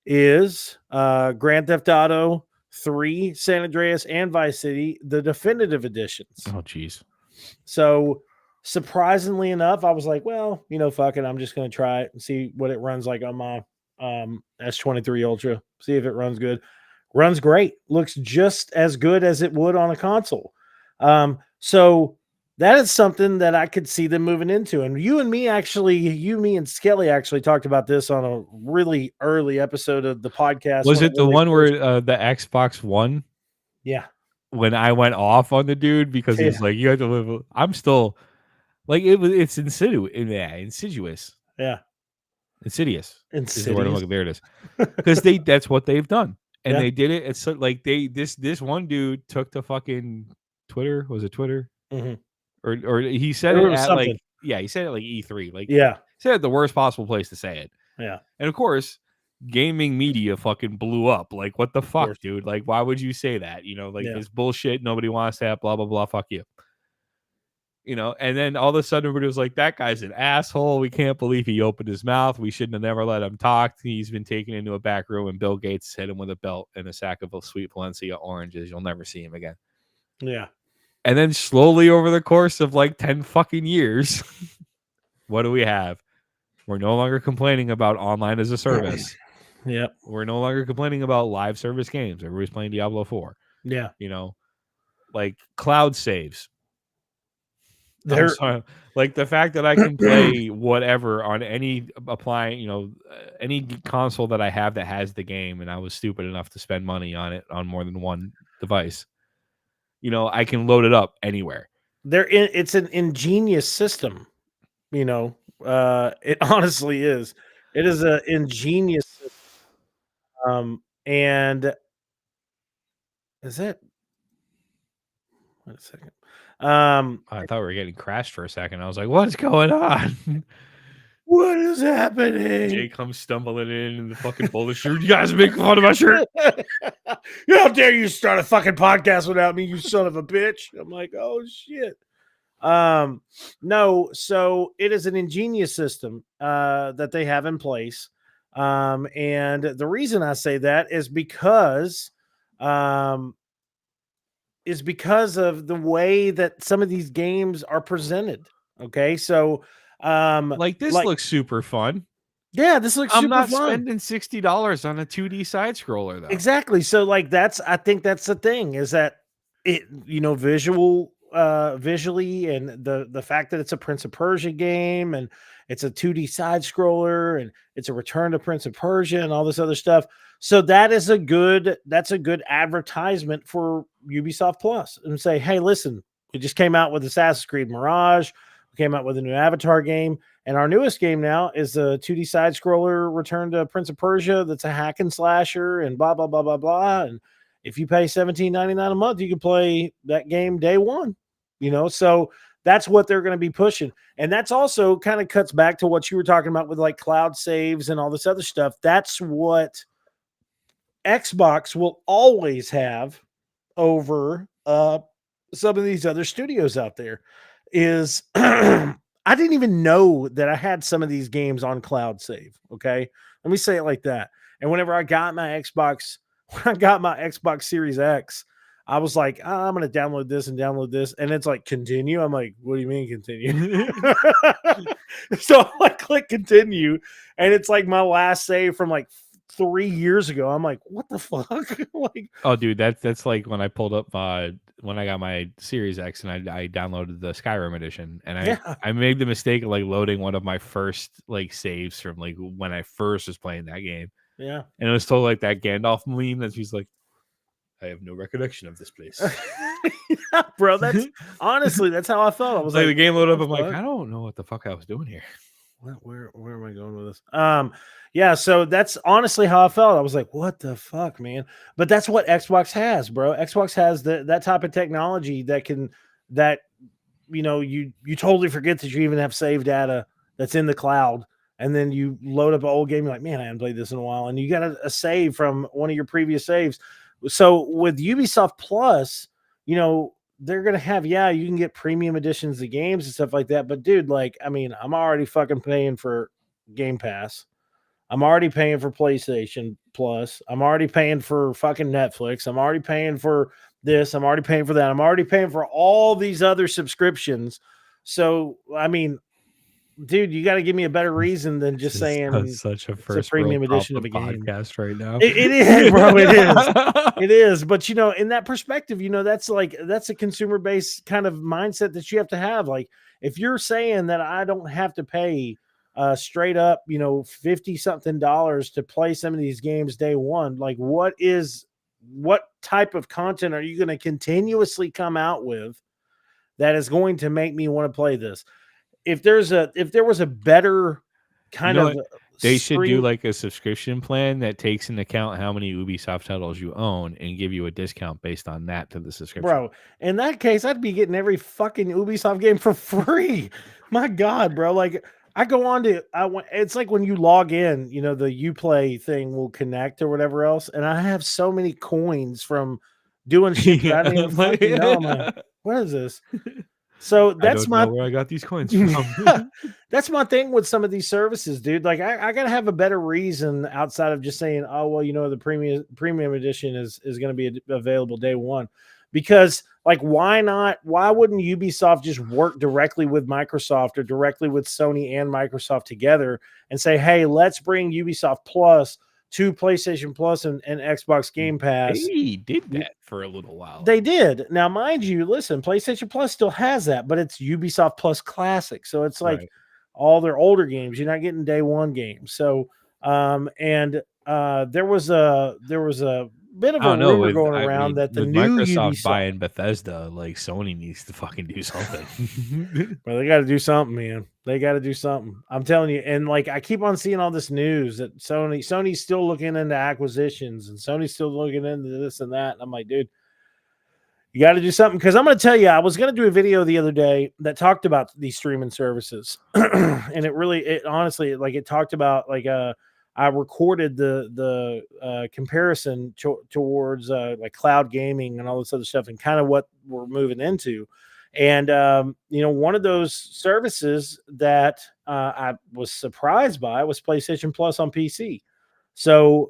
is Grand Theft Auto 3, San Andreas, and Vice City, the definitive editions. Oh, geez. So surprisingly enough, I was like, well, fuck it. I'm just going to try it and see what it runs like on my S23 Ultra. See if it runs good. Runs great. Looks just as good as it would on a console. So that is something that I could see them moving into. And me and Skelly actually talked about this on a really early episode of the podcast. Was it the one where the Xbox One? Yeah. When I went off on the dude because he was like, you have to live. I'm still it's insidious. Yeah. Insidious. Insidious. There it is. Because that's what they've done. And they did it. It's so, this one dude took to fucking Twitter. Was it Twitter? Mm-hmm. Or he said it at Yeah, he said it like E3. Like, Yeah. he said it the worst possible place to say it. Yeah. And of course, gaming media fucking blew up. Like, what the fuck, course. dude? Like, why would you say that? You know, like, Yeah. it's bullshit. Nobody wants that. Blah, blah, blah. Fuck you. You know, and then all of a sudden everybody was like, that guy's an asshole. We can't believe he opened his mouth. We shouldn't have never let him talk. He's been taken into a back room and Bill Gates hit him with a belt and a sack of sweet Valencia oranges. You'll never see him again. Yeah. And then slowly over the course of like 10 fucking years, what do we have? We're no longer complaining about online as a service. Yeah. We're no longer complaining about live service games. Everybody's playing Diablo 4. Yeah. You know, like cloud saves. They're Sorry. Like the fact that I can play whatever on any any console that I have that has the game, and I was stupid enough to spend money on it on more than one device. You know, I can load it up anywhere. it's an ingenious system. You know, it honestly is. It is an ingenious system. And is that? Wait a second. I thought we were getting crashed for a second. I was like, what's going on? What is happening? Jay comes stumbling in the fucking bowler shirt. You guys are making fun of my shirt. How dare you start a fucking podcast without me, you son of a bitch? I'm like, oh shit. No, so it is an ingenious system that they have in place. And the reason I say that is because of the way that some of these games are presented. Okay, so like this looks super fun. Yeah, this looks I'm super not fun. spending $60 on a 2D side scroller though. Exactly. So like I think that's the thing, is that it, visually, and the fact that it's a Prince of Persia game and it's a 2D side scroller and it's a return to Prince of Persia and all this other stuff. So that's a good advertisement for Ubisoft Plus, and say, hey, listen, we just came out with Assassin's Creed Mirage. We came out with a new Avatar game. And our newest game now is a 2D side scroller, Return to Prince of Persia. That's a hack and slasher and blah, blah, blah, blah, blah. And if you pay $17.99 a month, you can play that game day one, so that's what they're going to be pushing. And that's also kind of cuts back to what you were talking about with like cloud saves and all this other stuff. That's what Xbox will always have over some of these other studios out there is I didn't even know that I had some of these games on cloud save. Okay. Let me say it like that. And whenever I got my Xbox Series X, I was like, I'm going to download this. And it's like, continue. I'm like, what do you mean continue? So I click continue. And it's like my last save from like 3 years ago. I'm like, what the fuck? Like, oh, dude, that's like when I pulled up when I got my Series X and I downloaded the Skyrim edition, and I made the mistake of like loading one of my first like saves from like when I first was playing that game. Yeah, and it was totally like that Gandalf meme that she's like, I have no recollection of this place. Yeah, bro, that's honestly that's how I felt. I was like like, the game loaded up. I'm like, I don't know what the fuck I was doing here. Where am I going with this? Yeah, so that's honestly how I felt. I was like, what the fuck, man? But that's what Xbox has, bro. Xbox has that type of technology that you totally forget that you even have save data that's in the cloud. And then you load up an old game, you're like, man, I haven't played this in a while. And you got a save from one of your previous saves. So with Ubisoft Plus, they're going to have, you can get premium editions of games and stuff like that. But dude, like, I mean, I'm already fucking paying for Game Pass. I'm already paying for PlayStation Plus. I'm already paying for fucking Netflix. I'm already paying for this. I'm already paying for that. I'm already paying for all these other subscriptions. So, I mean, dude, you got to give me a better reason than just saying such a it's a premium edition of a game podcast right now. It is, bro. It is. It is. But in that perspective, that's a consumer-based kind of mindset that you have to have. Like, if you're saying that I don't have to pay straight up, $50-something to play some of these games day one, like what type of content are you going to continuously come out with that is going to make me want to play this? If there was a better kind of They should do like a subscription plan that takes into account how many Ubisoft titles you own and give you a discount based on that to the subscription. Bro, in that case, I'd be getting every fucking Ubisoft game for free. My God, bro. Like, I go on to, it's like when you log in, you know, the Uplay thing will connect or whatever else. And I have so many coins from doing shit that I didn't even fucking know. I'm like, what is this? So that's I don't know where I got these coins from. That's my thing with some of these services, dude. Like I gotta have a better reason outside of just saying, oh well, you know, the premium edition is going to be available day one. Because like why not? Why wouldn't Ubisoft just work directly with Microsoft or directly with Sony and Microsoft together and say, hey, let's bring Ubisoft Plus to PlayStation Plus and Xbox Game Pass? They did that for a little while. They did. Now, mind you, listen, PlayStation Plus still has that, but it's Ubisoft Plus Classic. So it's like all their older games. You're not getting day one games. So there was a bit of a rumor going around that the new Microsoft buying Bethesda, like Sony needs to fucking do something. Well, they got to do something, man. They got to do something. I'm telling you. And like I keep on seeing all this news that Sony's still looking into acquisitions and Sony's still looking into this and that. And I'm like, dude, you got to do something. Because I'm going to tell you, I was going to do a video the other day that talked about these streaming services, and it honestly, like it talked about like I recorded the comparison towards like cloud gaming and all this other stuff and kind of what we're moving into. And, you know, one of those services that I was surprised by was PlayStation Plus on PC. So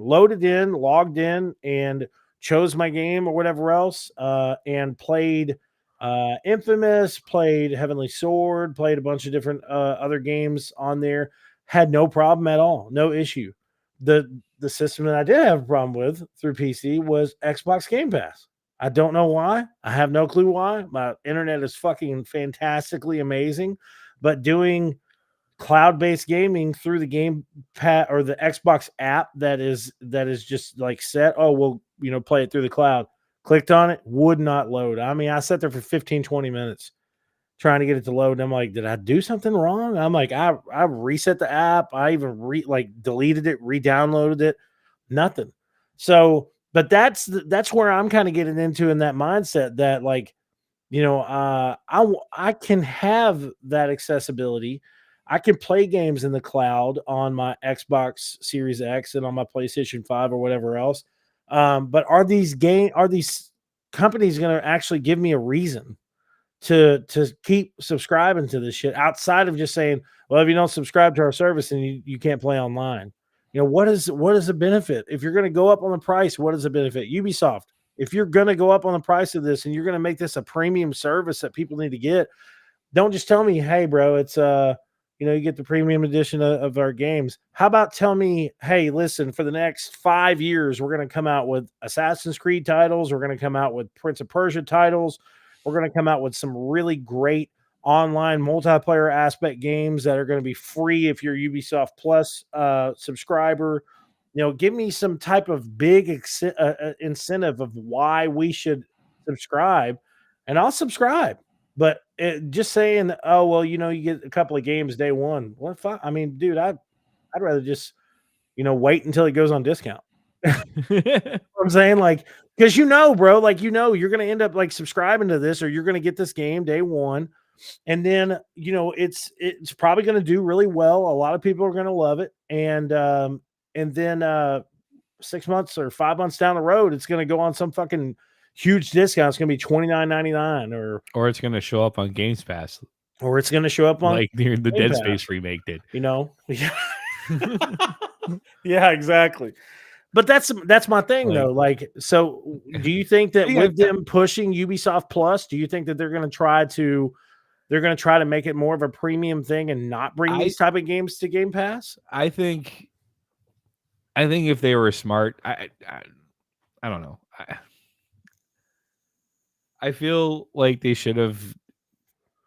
loaded in, logged in, and chose my game or whatever else, and played Infamous, played Heavenly Sword, played a bunch of different other games on there. Had no problem at all, no issue. The system that I did have a problem with through PC was Xbox Game Pass. I don't know why. I have no clue why. My internet is fucking fantastically amazing, but doing cloud-based gaming through the Game Pass or the Xbox app that is just like set. Oh, well, you know, play it through the cloud. Clicked on it, would not load. I mean, I sat there for 15, 20 minutes trying to get it to load. And I'm like, did I do something wrong? I'm like, I reset the app. I even deleted it, re-downloaded it, nothing. So, but that's where I'm kind of getting into in that mindset that like, you know, I can have that accessibility. I can play games in the cloud on my Xbox Series X and on my PlayStation 5 or whatever else. But are these companies going to actually give me a reason to keep subscribing to this shit outside of just saying, well, if you don't subscribe to our service and you can't play online? You know, what is the benefit? If you're going to go up on the price, what is the benefit? Ubisoft, if you're going to go up on the price of this and you're going to make this a premium service that people need to get, don't just tell me, hey, bro, it's you know, you get the premium edition of our games. How about tell me, hey, listen, for the next 5 years, we're going to come out with Assassin's Creed titles. We're going to come out with Prince of Persia titles. We're going to come out with some really great online multiplayer aspect games that are going to be free if you're Ubisoft Plus subscriber. You know, give me some type of big incentive of why we should subscribe, and I'll subscribe. But just saying, oh well, you know, you get a couple of games day one. What fuck? I mean, dude, I'd rather just, you know, wait until it goes on discount. I'm saying, like, because you know, bro, like, you know, you're gonna end up like subscribing to this, or you're gonna get this game day one, and then you know it's probably gonna do really well. A lot of people are gonna love it, and then 6 months or 5 months down the road, it's gonna go on some fucking huge discount. It's gonna be $29.99, or it's gonna show up on Games Pass, or it's gonna show up on like the Dead Pass. Space remake did. You know, yeah, exactly. But that's my thing, though. Like, so do you think that with them pushing Ubisoft Plus, do you think that they're going to try to make it more of a premium thing and not bring these type of games to Game Pass? I think if they were smart, I don't know. I feel like they should have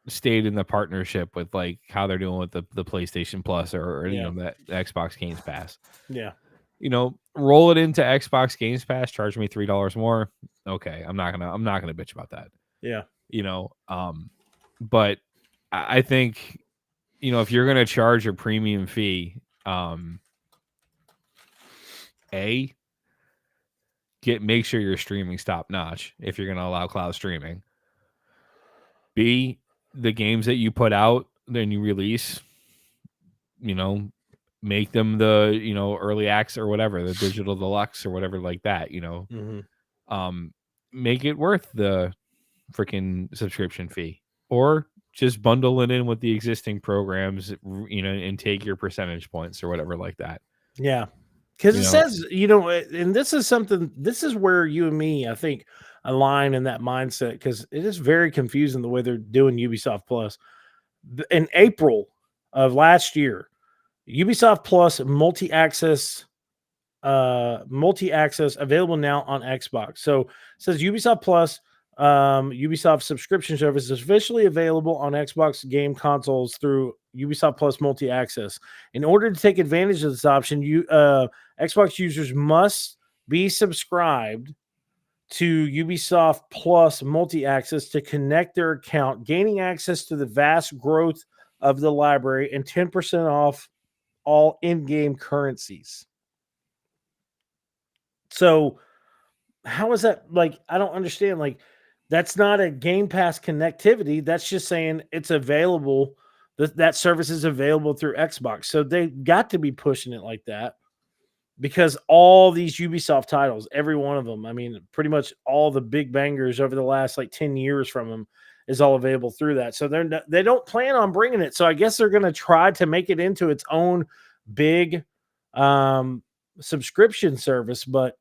stayed in the partnership with like how they're doing with the PlayStation Plus or you know, that Xbox Games Pass. Yeah. You know, roll it into Xbox Games Pass, charge me $3 more. Okay, I'm not gonna bitch about that. Yeah. You know, but I think, you know, if you're gonna charge a premium fee, Make sure your streaming's top notch if you're going to allow cloud streaming. B, the games that you put out, then you release, make them the, early access or whatever, the digital deluxe or whatever like that, make it worth the freaking subscription fee, or just bundle it in with the existing programs, and take your percentage points or whatever like that. Yeah. Because it says, and this is where you and me, I think, align in that mindset, because it is very confusing the way they're doing Ubisoft Plus. In April of last year, Ubisoft Plus multi-access available now on Xbox. So it says Ubisoft Plus, Ubisoft subscription service is officially available on Xbox game consoles through Ubisoft Plus multi-access. In order to take advantage of this option, Xbox users must be subscribed to Ubisoft Plus multi-access to connect their account, gaining access to the vast growth of the library and 10% off all in-game currencies. So how is that? Like, I don't understand. Like, that's not a Game Pass connectivity. That's just saying it's available. That service is available through Xbox. So they got to be pushing it like that, because all these Ubisoft titles, every one of them, I mean, pretty much all the big bangers over the last 10 years from them is all available through that. So they don't plan on bringing it. So I guess they're going to try to make it into its own big subscription service, but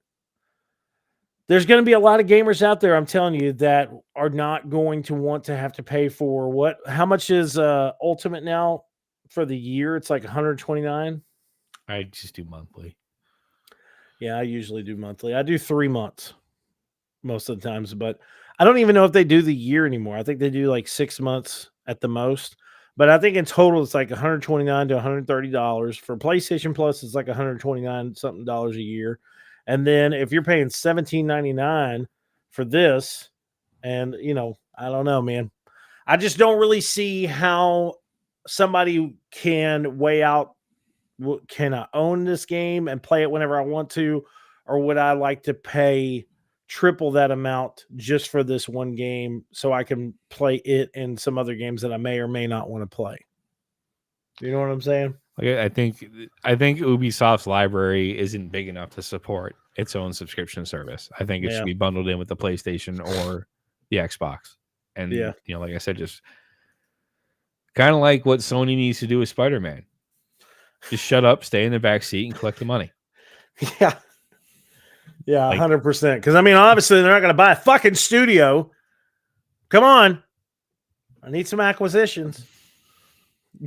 there's going to be a lot of gamers out there, I'm telling you, that are not going to want to have to pay for how much is Ultimate now for the year? It's like $129. I just do monthly. Yeah, I usually do monthly. I do 3 months most of the times, but I don't even know if they do the year anymore. I think they do 6 months at the most. But I think in total it's like $129 to $130. For PlayStation Plus, it's like $129 something dollars a year. And then if you're paying $17.99 for this, and I don't know, man. I just don't really see how somebody can weigh out, can I own this game and play it whenever I want to, or would I like to pay triple that amount just for this one game so I can play it and some other games that I may or may not want to play? You know what I'm saying? I think Ubisoft's library isn't big enough to support its own subscription service. I think it should be bundled in with the PlayStation or the Xbox. And like I said, just kind of like what Sony needs to do with Spider-Man. Just shut up, stay in the back seat, and collect the money. Yeah. Yeah, 100%. Because, I mean, obviously, they're not going to buy a fucking studio. Come on. I need some acquisitions.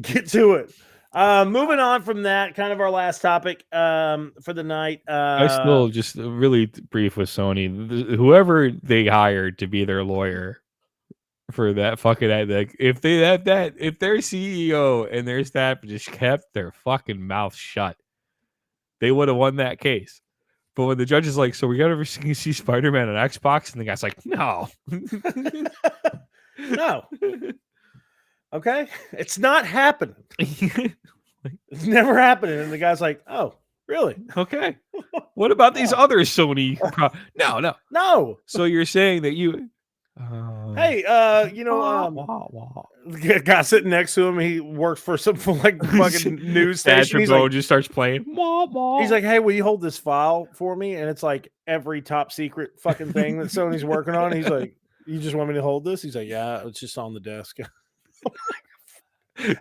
Get to it. Moving on from that, kind of our last topic for the night. I still just really brief with Sony. Whoever they hired to be their lawyer for that fucking if their CEO and their staff just kept their fucking mouth shut, they would have won that case. But when the judge is like, so we got to see Spider-Man on Xbox, and the guy's like, no. No. Okay? It's not happening. It's never happening. And the guy's like, oh, really? Okay. What about these other Sony? No. So you're saying that you... hey, the guy sitting next to him, he works for some fucking news station. He's like, just starts playing. He's like, hey, will you hold this file for me? And it's like every top secret fucking thing that Sony's working on. He's like, you just want me to hold this? He's like, yeah, it's just on the desk.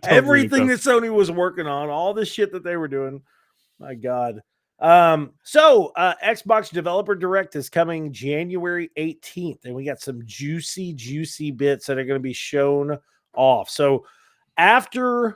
Everything that Sony was working on, all the shit that they were doing. My God. So Xbox Developer Direct is coming January 18th, and we got some juicy bits that are going to be shown off. So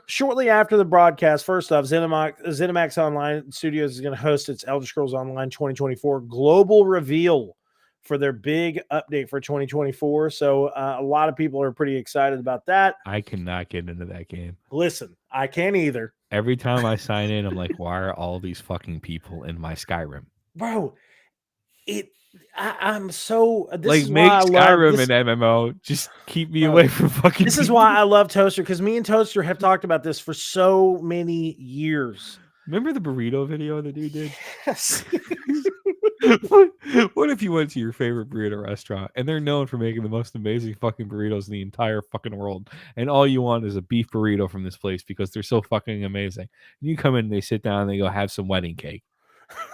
shortly after the broadcast, first off, ZeniMax Online Studios is going to host its Elder Scrolls Online 2024 global reveal for their big update for 2024. So a lot of people are pretty excited about that. I cannot get into that game. Listen, I can't either. Every time I sign in, I'm like, why are all these fucking people in my Skyrim? Bro, I'm so... This is make Skyrim an MMO. Just keep me away from fucking people. This is why I love Toaster, because me and Toaster have talked about this for so many years. Remember the burrito video the dude did? Yes. What if you went to your favorite burrito restaurant and they're known for making the most amazing fucking burritos in the entire fucking world, and all you want is a beef burrito from this place because they're so fucking amazing? And you come in and they sit down and they go, have some wedding cake.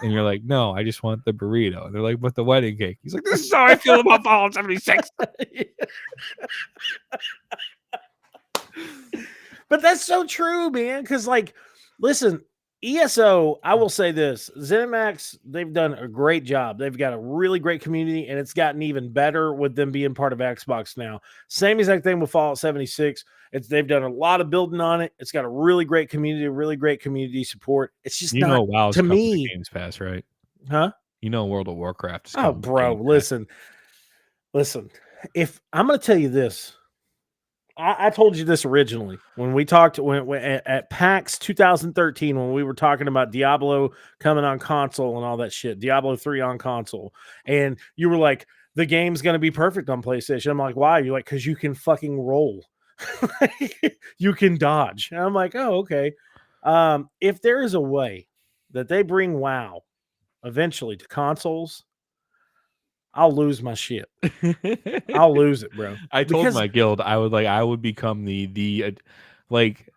And you're like, no, I just want the burrito. And they're like, but the wedding cake. He's like, this is how I feel about Fallout 76. But that's so true, man. Because, like, listen, ESO, I will say this: ZeniMax, they've done a great job. They've got a really great community, and it's gotten even better with them being part of Xbox now. Same exact thing with Fallout 76. They've done a lot of building on it. It's got a really great community support. It's just not WoW's to coming me. Games Pass, right? Huh? World of Warcraft is Oh, coming to bro, Game Pass. listen. If I'm going to tell you this. I told you this originally when we talked at PAX 2013 when we were talking about Diablo coming on console and all that shit, Diablo 3 on console. And you were like, the game's going to be perfect on PlayStation. I'm like, why? You're like, because you can fucking roll. You can dodge. And I'm like, oh, okay. If there is a way that they bring WoW eventually to consoles, I'll lose my shit. I'll lose it, bro. I told my guild I would become the like,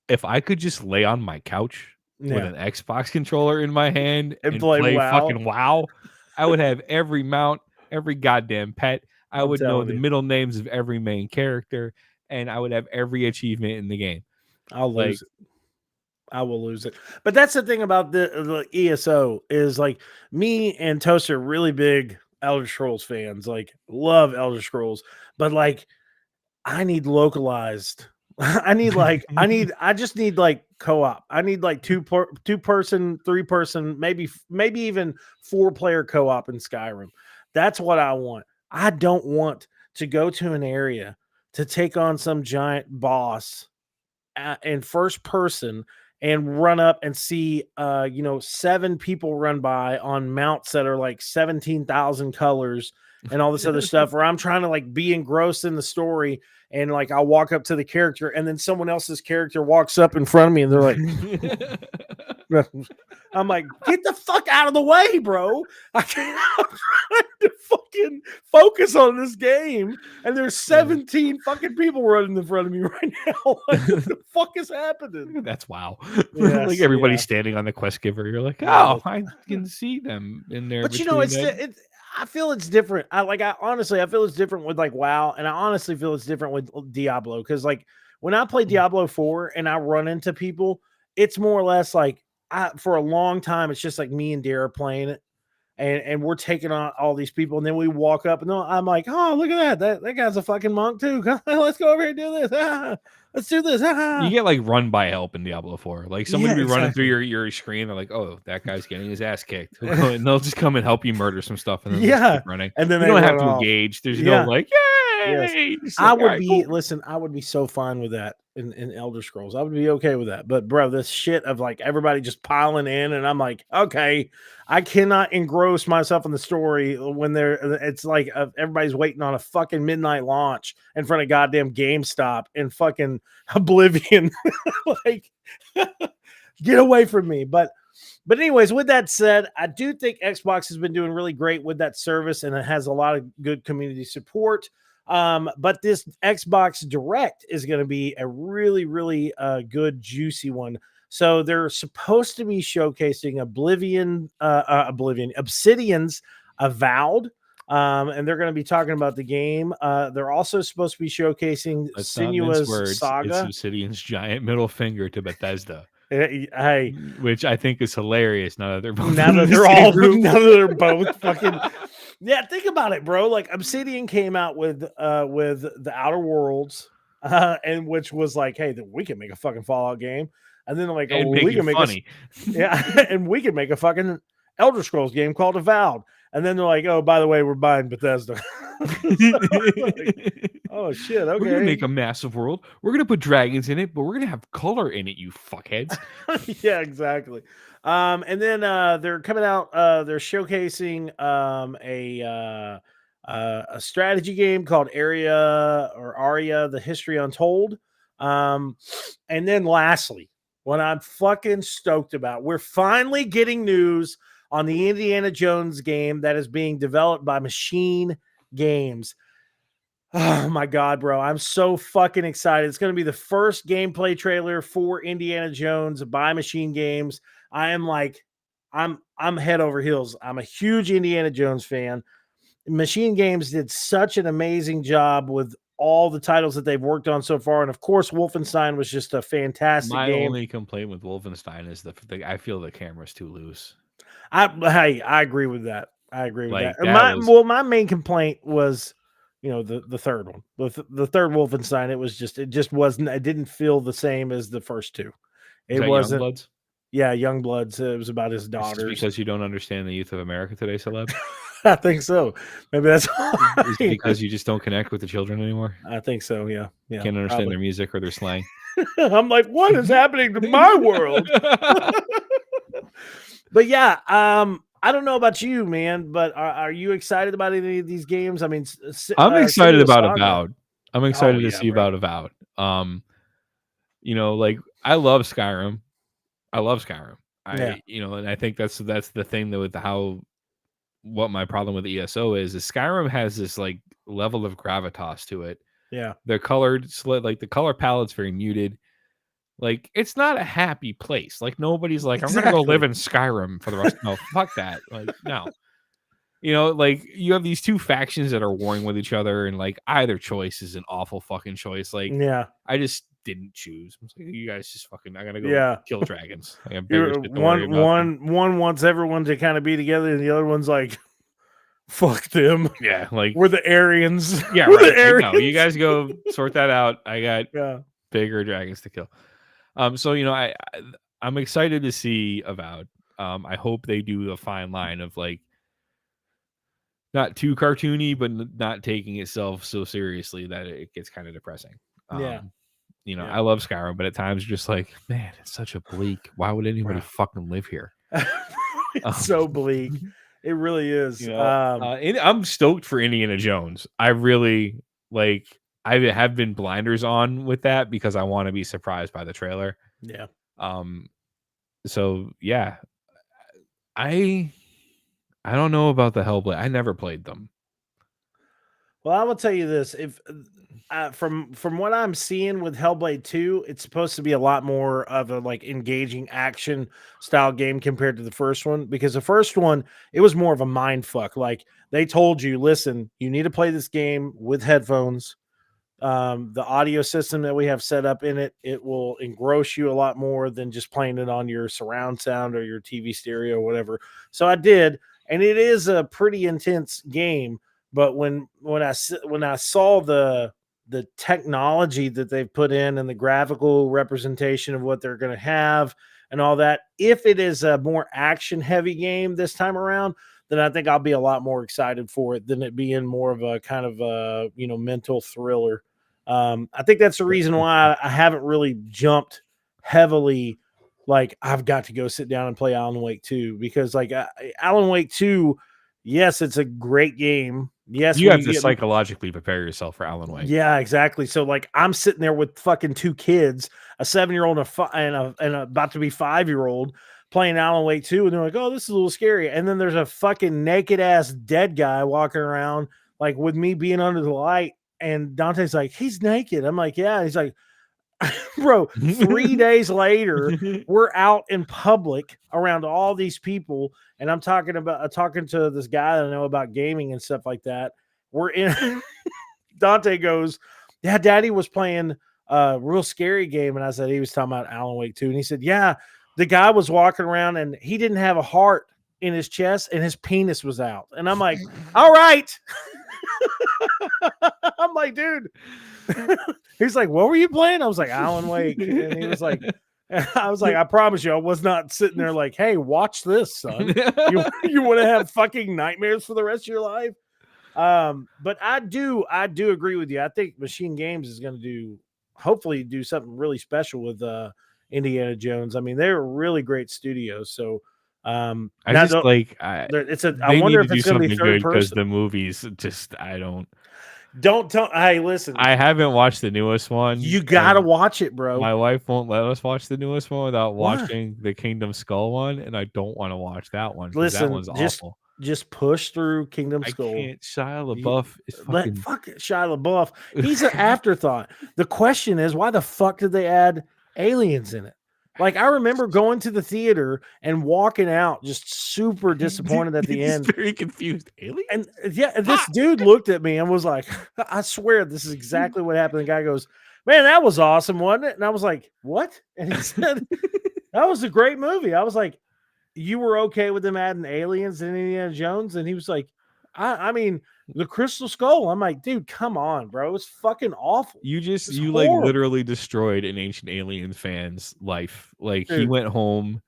if I could just lay on my couch with an Xbox controller in my hand and play fucking WoW, I would have every mount, every goddamn pet. I would know the middle names of every main character, and I would have every achievement in the game. I'll lose it. I will lose it. But that's the thing about the ESO is, like, me and Toast are really big Elder Scrolls fans, like, love Elder Scrolls, but, like, I need localized. I just need like co-op. I need like two person, 3 person, maybe even 4 player co-op in Skyrim. That's what I want. I don't want to go to an area to take on some giant boss in first person and run up and see 7 people run by on mounts that are like 17,000 colors and all this other stuff, where I'm trying to like be engrossed in the story, and like I'll walk up to the character and then someone else's character walks up in front of me and they're like I'm like, get the fuck out of the way, bro. I'm trying to fucking focus on this game, and there's 17 fucking people running in front of me right now. Like, what the fuck is happening? That's WoW. Yes, like everybody's standing on the quest giver. You're like, oh, I can see them in there. But I feel it's different. I feel it's different with like WoW, and I honestly feel it's different with Diablo, because like when I play Diablo 4 and I run into people, it's more or less like for a long time it's just like me and Dara playing it, and we're taking on all these people, and then we walk up and I'm like, oh, look at that guy's a fucking monk too. Let's go over here and do this. Let's do this. You get like run by help in Diablo 4. Like somebody be running through your screen. They're like, oh, that guy's getting his ass kicked. And they'll just come and help you murder some stuff. And then keep running. And then you don't have to engage. There's no like, yay. Yes. I would be so fine with that in Elder Scrolls. I would be okay with that. But bro, this shit of like everybody just piling in, and I'm like, okay, I cannot engross myself in the story when it's like everybody's waiting on a fucking midnight launch in front of goddamn GameStop in fucking Oblivion. Like, get away from me. But anyways, with that said, I do think Xbox has been doing really great with that service, and it has a lot of good community support. But this Xbox Direct is going to be a really, really good, juicy one. So they're supposed to be showcasing Obsidian's Avowed. And they're going to be talking about the game. They're also supposed to be showcasing Senua's Saga. It's Obsidian's giant middle finger to Bethesda. Hey, which I think is hilarious. Now that they're both fucking think about it, bro. Like Obsidian came out with the Outer Worlds, and which was like, hey, we can make a fucking Fallout game, and then like, we can make funny, and we can make a fucking Elder Scrolls game called Avowed. And then they're like, oh, by the way, we're buying Bethesda. Like, oh, shit. Okay. We're going to make a massive world. We're going to put dragons in it, but we're going to have color in it, you fuckheads. Yeah, exactly. And then they're coming out. They're showcasing a strategy game called Aria, The History Untold. And then lastly, what I'm fucking stoked about. We're finally getting news on the Indiana Jones game that is being developed by Machine Games. Oh my God, bro. I'm so fucking excited. It's going to be the first gameplay trailer for Indiana Jones by Machine Games. I am like, I'm head over heels. I'm a huge Indiana Jones fan. Machine Games did such an amazing job with all the titles that they've worked on so far. And of course, Wolfenstein was just a fantastic My game. only complaint with Wolfenstein is I feel the camera's too loose. I agree with that. I agree with Like, that. My main complaint was, the third one, the third Wolfenstein. It just wasn't. It didn't feel the same as the first two. It wasn't. Youngbloods? Yeah, Youngbloods. It was about his daughters. Is because you don't understand the youth of America today, Celeb? I think so. Maybe that's Is it because you just don't connect with the children anymore? I think so. Yeah. Can't understand their music or their slang. I'm like, what is happening to my world? But yeah, I don't know about you, man, but are you excited about any of these games? I mean, I'm excited about Avowed. I'm excited to see about Avowed. Like, I love Skyrim. And I think that's the thing that with what my problem with ESO is Skyrim has this like level of gravitas to it. Yeah. They're colored, like the color palette's very muted. Like, it's not a happy place. Like, nobody's like, I'm gonna go live in Skyrim for the rest. No, fuck that. Like, no. Like, you have these two factions that are warring with each other, and like either choice is an awful fucking choice. Like, yeah, I just didn't choose. I was like, you guys just fucking, I gotta go kill dragons. Like, one wants everyone to kind of be together, and the other one's like, fuck them. Yeah, like, we're the Aryans. Yeah, right. The Aryans. No, you guys go sort that out. I got bigger dragons to kill. So I'm excited to see Avowed. I hope they do a fine line of like not too cartoony, but not taking itself so seriously that it gets kind of depressing. I love Skyrim, but at times just like, man, it's such a bleak. Why would anybody fucking live here? It's so bleak. It really is. I'm stoked for Indiana Jones. I really like. I have been blinders on with that because I want to be surprised by the trailer. Yeah. So yeah, I don't know about the Hellblade. I never played them. Well, I will tell you this: if from what I'm seeing with Hellblade 2, it's supposed to be a lot more of a like engaging action style game compared to the first one. Because the first one, it was more of a mind fuck. Like, they told you, listen, you need to play this game with headphones. The audio system that we have set up in it will engross you a lot more than just playing it on your surround sound or your TV stereo or whatever. So I did, and it is a pretty intense game. But when I saw the technology that they've put in and the graphical representation of what they're going to have and all that, if it is a more action heavy game this time around, then I think I'll be a lot more excited for it than it being more of a kind of a, mental thriller. I think that's the reason why I haven't really jumped heavily. Like, I've got to go sit down and play Alan Wake 2 because like Alan Wake 2, yes, it's a great game. Yes, you have to psychologically prepare yourself for Alan Wake. Yeah, exactly. So like, I'm sitting there with fucking two kids, a 7-year-old and a about to be 5-year-old, playing Alan Wake 2, and they're like, oh, this is a little scary. And then there's a fucking naked ass dead guy walking around, like, with me being under the light. And Dante's like, he's naked. I'm like, yeah. He's like, bro, 3 days later, we're out in public around all these people. And I'm talking to this guy that I know about gaming and stuff like that. We're in Dante goes, yeah, Daddy was playing a real scary game. And I said, he was talking about Alan Wake 2. And he said, yeah, the guy was walking around and he didn't have a heart in his chest and his penis was out. And I'm like, all right. I'm like, dude. He's like, what were you playing? I was like, Alan Wake. And he was like, I promise you, I was not sitting there like, hey, watch this, son. You want to have fucking nightmares for the rest of your life? But I do agree with you. I think Machine Games is going to hopefully do something really special with Indiana Jones. I mean, they're really great studios. So I wonder if it's going to be third person, because the movies just, I don't. Don't tell. Hey, listen. I haven't watched the newest one. You gotta watch it, bro. My wife won't let us watch the newest one without Why? watching the Kingdom Skull one, and I don't want to watch that one because that Listen, one's awful. just push through Kingdom I Skull. can't. Shia LaBeouf is Let fucking. fuck it, Shia LaBeouf. He's an afterthought. The question is, why the fuck did they add aliens in it? Like, I remember going to the theater and walking out just super disappointed at the end. Very confused. Alien? And yeah, this dude looked at me and was like, I swear this is exactly what happened. The guy goes, man, that was awesome, wasn't it? And I was like, what? And he said, that was a great movie. I was like, you were okay with them adding aliens in Indiana Jones? And he was like, I mean, the Crystal Skull. I'm like, dude, come on, bro. It was fucking awful. You horrible. like literally destroyed an Ancient Alien fan's life. Like, Dude, he went home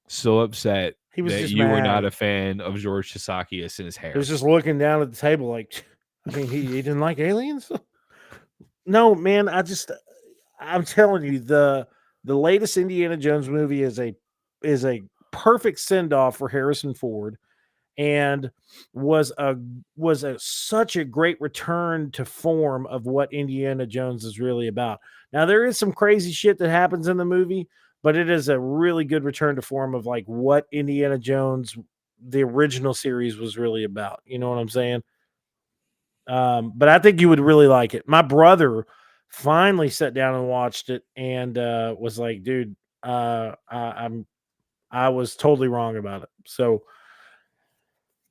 so upset he was that just you were mad. not a fan of George Chisakias in his hair. He was just looking down at the table like, I mean, he didn't like aliens? No, man, I'm telling you, the latest Indiana Jones movie is a perfect send-off for Harrison Ford, and was such a great return to form of what Indiana Jones is really about. Now, there is some crazy shit that happens in the movie, but it is a really good return to form of like what Indiana Jones, the original series, was really about. You know what I'm saying? But I think you would really like it. My brother finally sat down and watched it and was like, dude, I was totally wrong about it. So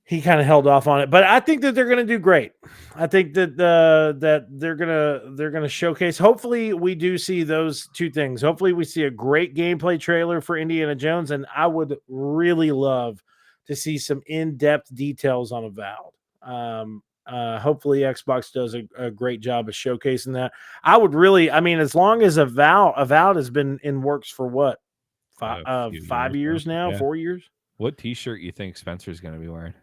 he kind of held off on it, but I think that they're going to do great. I think that that they're going to showcase. Hopefully we do see those two things. Hopefully we see a great gameplay trailer for Indiana Jones. And I would really love to see some in-depth details on Avowed. Hopefully Xbox does a great job of showcasing that. I would really, I mean, as long as Avowed has been in works for what? 5 years now, Yeah. 4 years. What t-shirt you think Spencer's going to be wearing?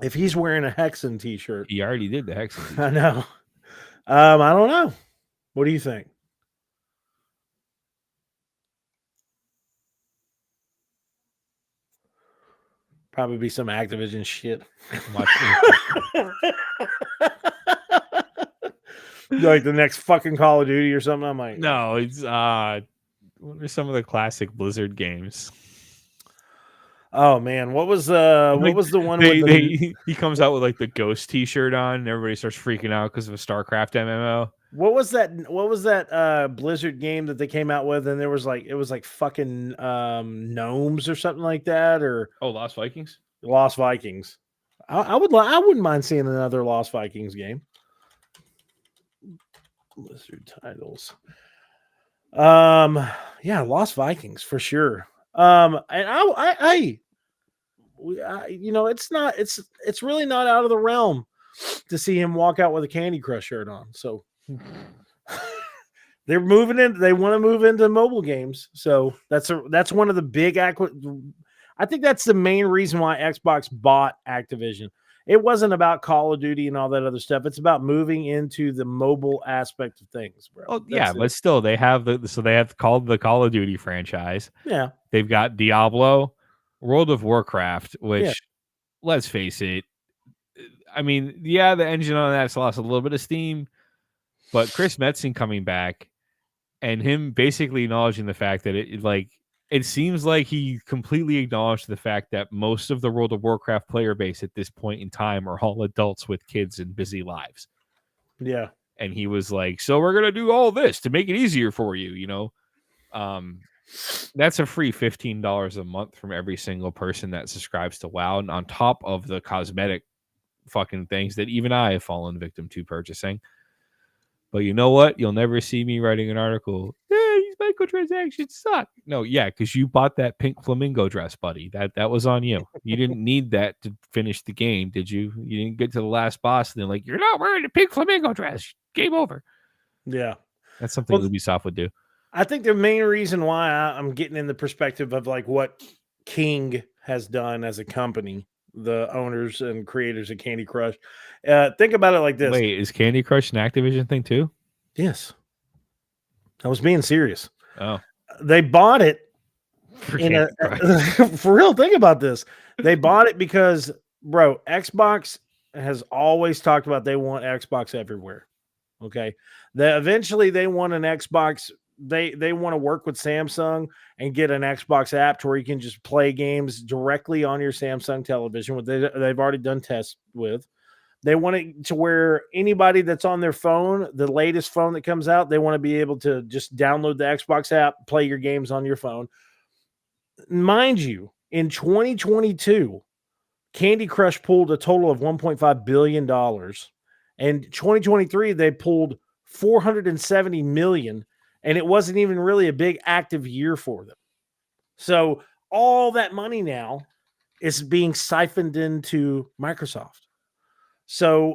If he's wearing a Hexen t-shirt, He already did the Hexen t-shirt. I know. I don't know. What do you think? Probably be some Activision shit. Like the next fucking Call of Duty or something. I'm like, no, it's what are some of the classic Blizzard games? oh man, what was the one with he comes out with like the Ghost t-shirt on and everybody starts freaking out because of a StarCraft MMO. What was that Blizzard game that they came out with, and it was like fucking gnomes or something like that, or Lost Vikings? Lost Vikings. I wouldn't mind seeing another Lost Vikings game. Blizzard titles. Yeah, Lost Vikings for sure. And I you know, it's really not out of the realm to see him walk out with a Candy Crush shirt on. So they're moving in. They want to move into mobile games. So that's one of the big I think that's the main reason why Xbox bought Activision. It wasn't about Call of Duty and all that other stuff. It's about moving into the mobile aspect of things, bro. Oh, yeah, but still, they have the Call of Duty franchise. Yeah, they've got Diablo, World of Warcraft, which, let's face it, I mean, yeah, the engine on that's lost a little bit of steam, but Chris Metzen coming back and him basically acknowledging the fact that it seems like he completely acknowledged the fact that most of the World of Warcraft player base at this point in time are all adults with kids and busy lives. Yeah. And he was like, so we're going to do all this to make it easier for you, you know? That's a free $15 a month from every single person that subscribes to WoW, and on top of the cosmetic fucking things that even I have fallen victim to purchasing. But you know what? You'll never see me writing an article. Hey, these microtransactions suck. No, yeah, because you bought that pink flamingo dress, buddy. That was on you. You didn't need that to finish the game, did you? You didn't get to the last boss and they're like, you're not wearing a pink flamingo dress. Game over. Yeah. That's something Ubisoft would do. I think the main reason why I'm getting in the perspective of like what King has done as a company, the owners and creators of Candy Crush. Think about it like this. Wait, is Candy Crush an Activision thing too? Yes. I was being serious. Oh. They bought it for real. Think about this. They bought it because, bro, Xbox has always talked about they want Xbox everywhere. Okay. Eventually they want an Xbox. They want to work with Samsung and get an Xbox app to where you can just play games directly on your Samsung television. They've already done tests with. They want it to where anybody that's on their phone, the latest phone that comes out, they want to be able to just download the Xbox app, play your games on your phone. Mind you, in 2022, Candy Crush pulled a total of $1.5 billion. And 2023, they pulled $470 million, and it wasn't even really a big active year for them. So all that money now is being siphoned into Microsoft. So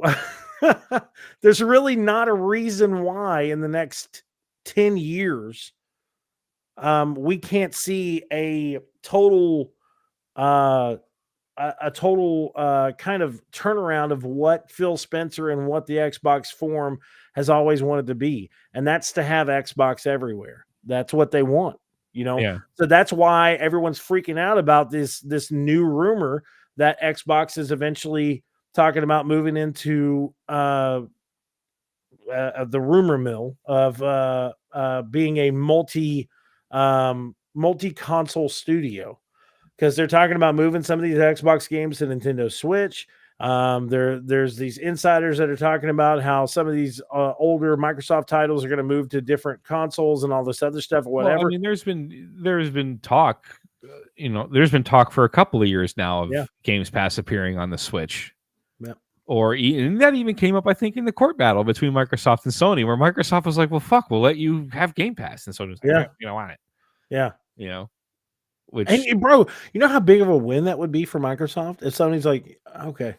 there's really not a reason why in the next 10 years we can't see a total kind of turnaround of what Phil Spencer and what the Xbox Forum has always wanted to be, and that's to have Xbox everywhere. That's what they want, Yeah. So that's why everyone's freaking out about this new rumor that Xbox is eventually talking about moving into the rumor mill of being a multi-console studio, because they're talking about moving some of these Xbox games to Nintendo Switch. There's these insiders that are talking about how some of these older Microsoft titles are going to move to different consoles and all this other stuff or whatever. Well, I mean, there's been talk, there's been talk for a couple of years now of Games Pass appearing on the Switch. Yeah. And that even came up, I think, in the court battle between Microsoft and Sony, where Microsoft was like, well, fuck, we'll let you have Game Pass. And Sony was like, you don't want it. Yeah. Which, and bro, you know how big of a win that would be for Microsoft if Sony's like, okay,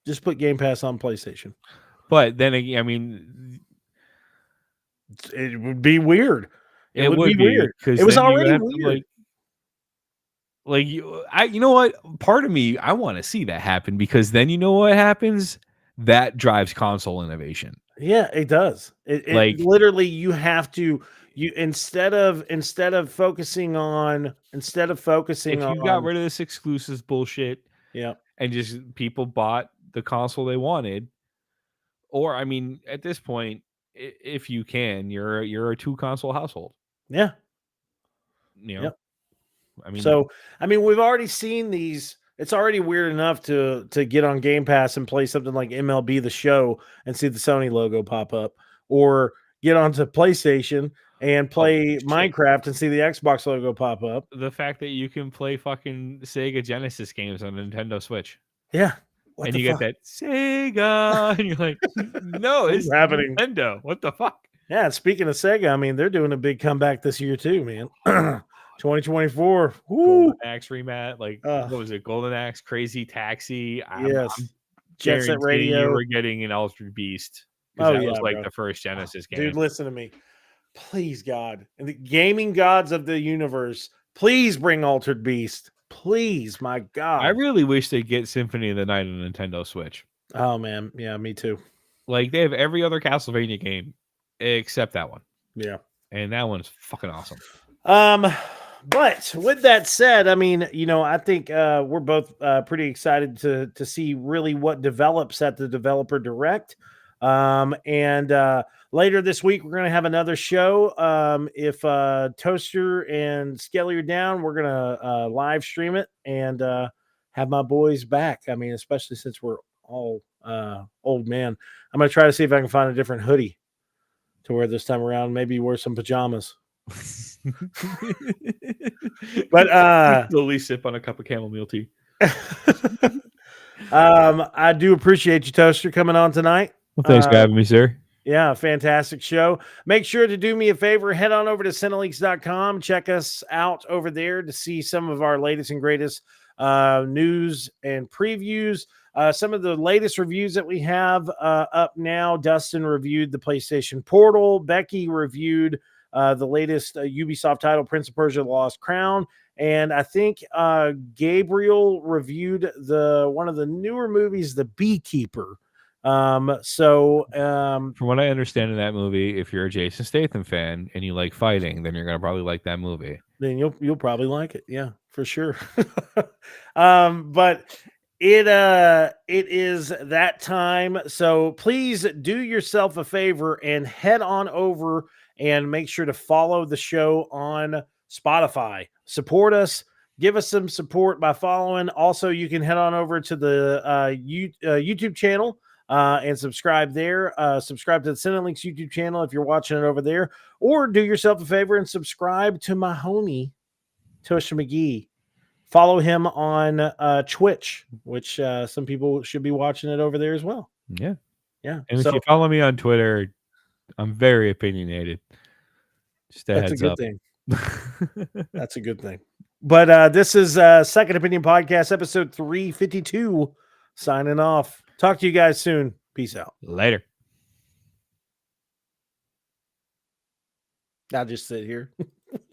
just put Game Pass on PlayStation. But then again, I mean, it would be weird. It would be weird because it was already weird. You know what? Part of me, I want to see that happen, because then you know what happens? That drives console innovation. Yeah, it does. It literally, you have to. Instead of focusing on if you got rid of this exclusives bullshit, and just people bought the console they wanted, or I mean, at this point, if you can, you're a 2-console household. Yeah. I mean, we've already seen these. It's already weird enough to get on Game Pass and play something like MLB The Show and see the Sony logo pop up, or get onto PlayStation and play Minecraft and see the Xbox logo pop up. The fact that you can play fucking Sega Genesis games on Nintendo Switch. Yeah. And you get that Sega, and you're like, no, it's happening. Nintendo. What the fuck? Yeah. Speaking of Sega, I mean, they're doing a big comeback this year too, man. 2024. Golden Axe remat. What was it? Golden Axe, Crazy Taxi. Yes. Jet Set Radio. You were getting an Altered Beast. That was the first Genesis game. Dude, listen to me. Please, God. And the gaming gods of the universe, please bring Altered Beast. Please, my God. I really wish they'd get Symphony of the Night on Nintendo Switch. Oh, man. Yeah, me too. They have every other Castlevania game except that one. Yeah. And that one's fucking awesome. But with that said, I mean, I think we're both pretty excited to see really what develops at the Developer Direct. And later this week, we're going to have another show. If Toaster and Skelly are down, we're going to live stream it and have my boys back. I mean, especially since we're all old man. I'm going to try to see if I can find a different hoodie to wear this time around. Maybe wear some pajamas. But slowly sip on a cup of chamomile tea. I do appreciate you, Toaster, coming on tonight. Well, thanks for having me, sir. Yeah, fantastic show. Make sure to do me a favor, head on over to Cineleaks.com. Check us out over there to see some of our latest and greatest news and previews. Some of the latest reviews that we have up now. Dustin reviewed the PlayStation Portal. Becky reviewed the latest Ubisoft title, Prince of Persia: The Lost Crown. And I think Gabriel reviewed one of the newer movies, The Beekeeper. From what I understand in that movie, if you're a Jason Statham fan and you like fighting, then you're gonna probably like that movie. Then you'll probably like it. Yeah, for sure. But It is that time. So please do yourself a favor and head on over and make sure to follow the show on Spotify. Support us. Give us some support by following. Also, you can head on over to the YouTube channel and subscribe there. Subscribe to the Cinelinks YouTube channel if you're watching it over there. Or do yourself a favor and subscribe to my homie, Tosha McGee. Follow him on Twitch, which some people should be watching it over there as well. Yeah. Yeah. And if you follow me on Twitter, I'm very opinionated. Just a heads up. Thing. That's a good thing. But this is Second Opinion Podcast, episode 352. Signing off. Talk to you guys soon. Peace out. Later. I'll just sit here.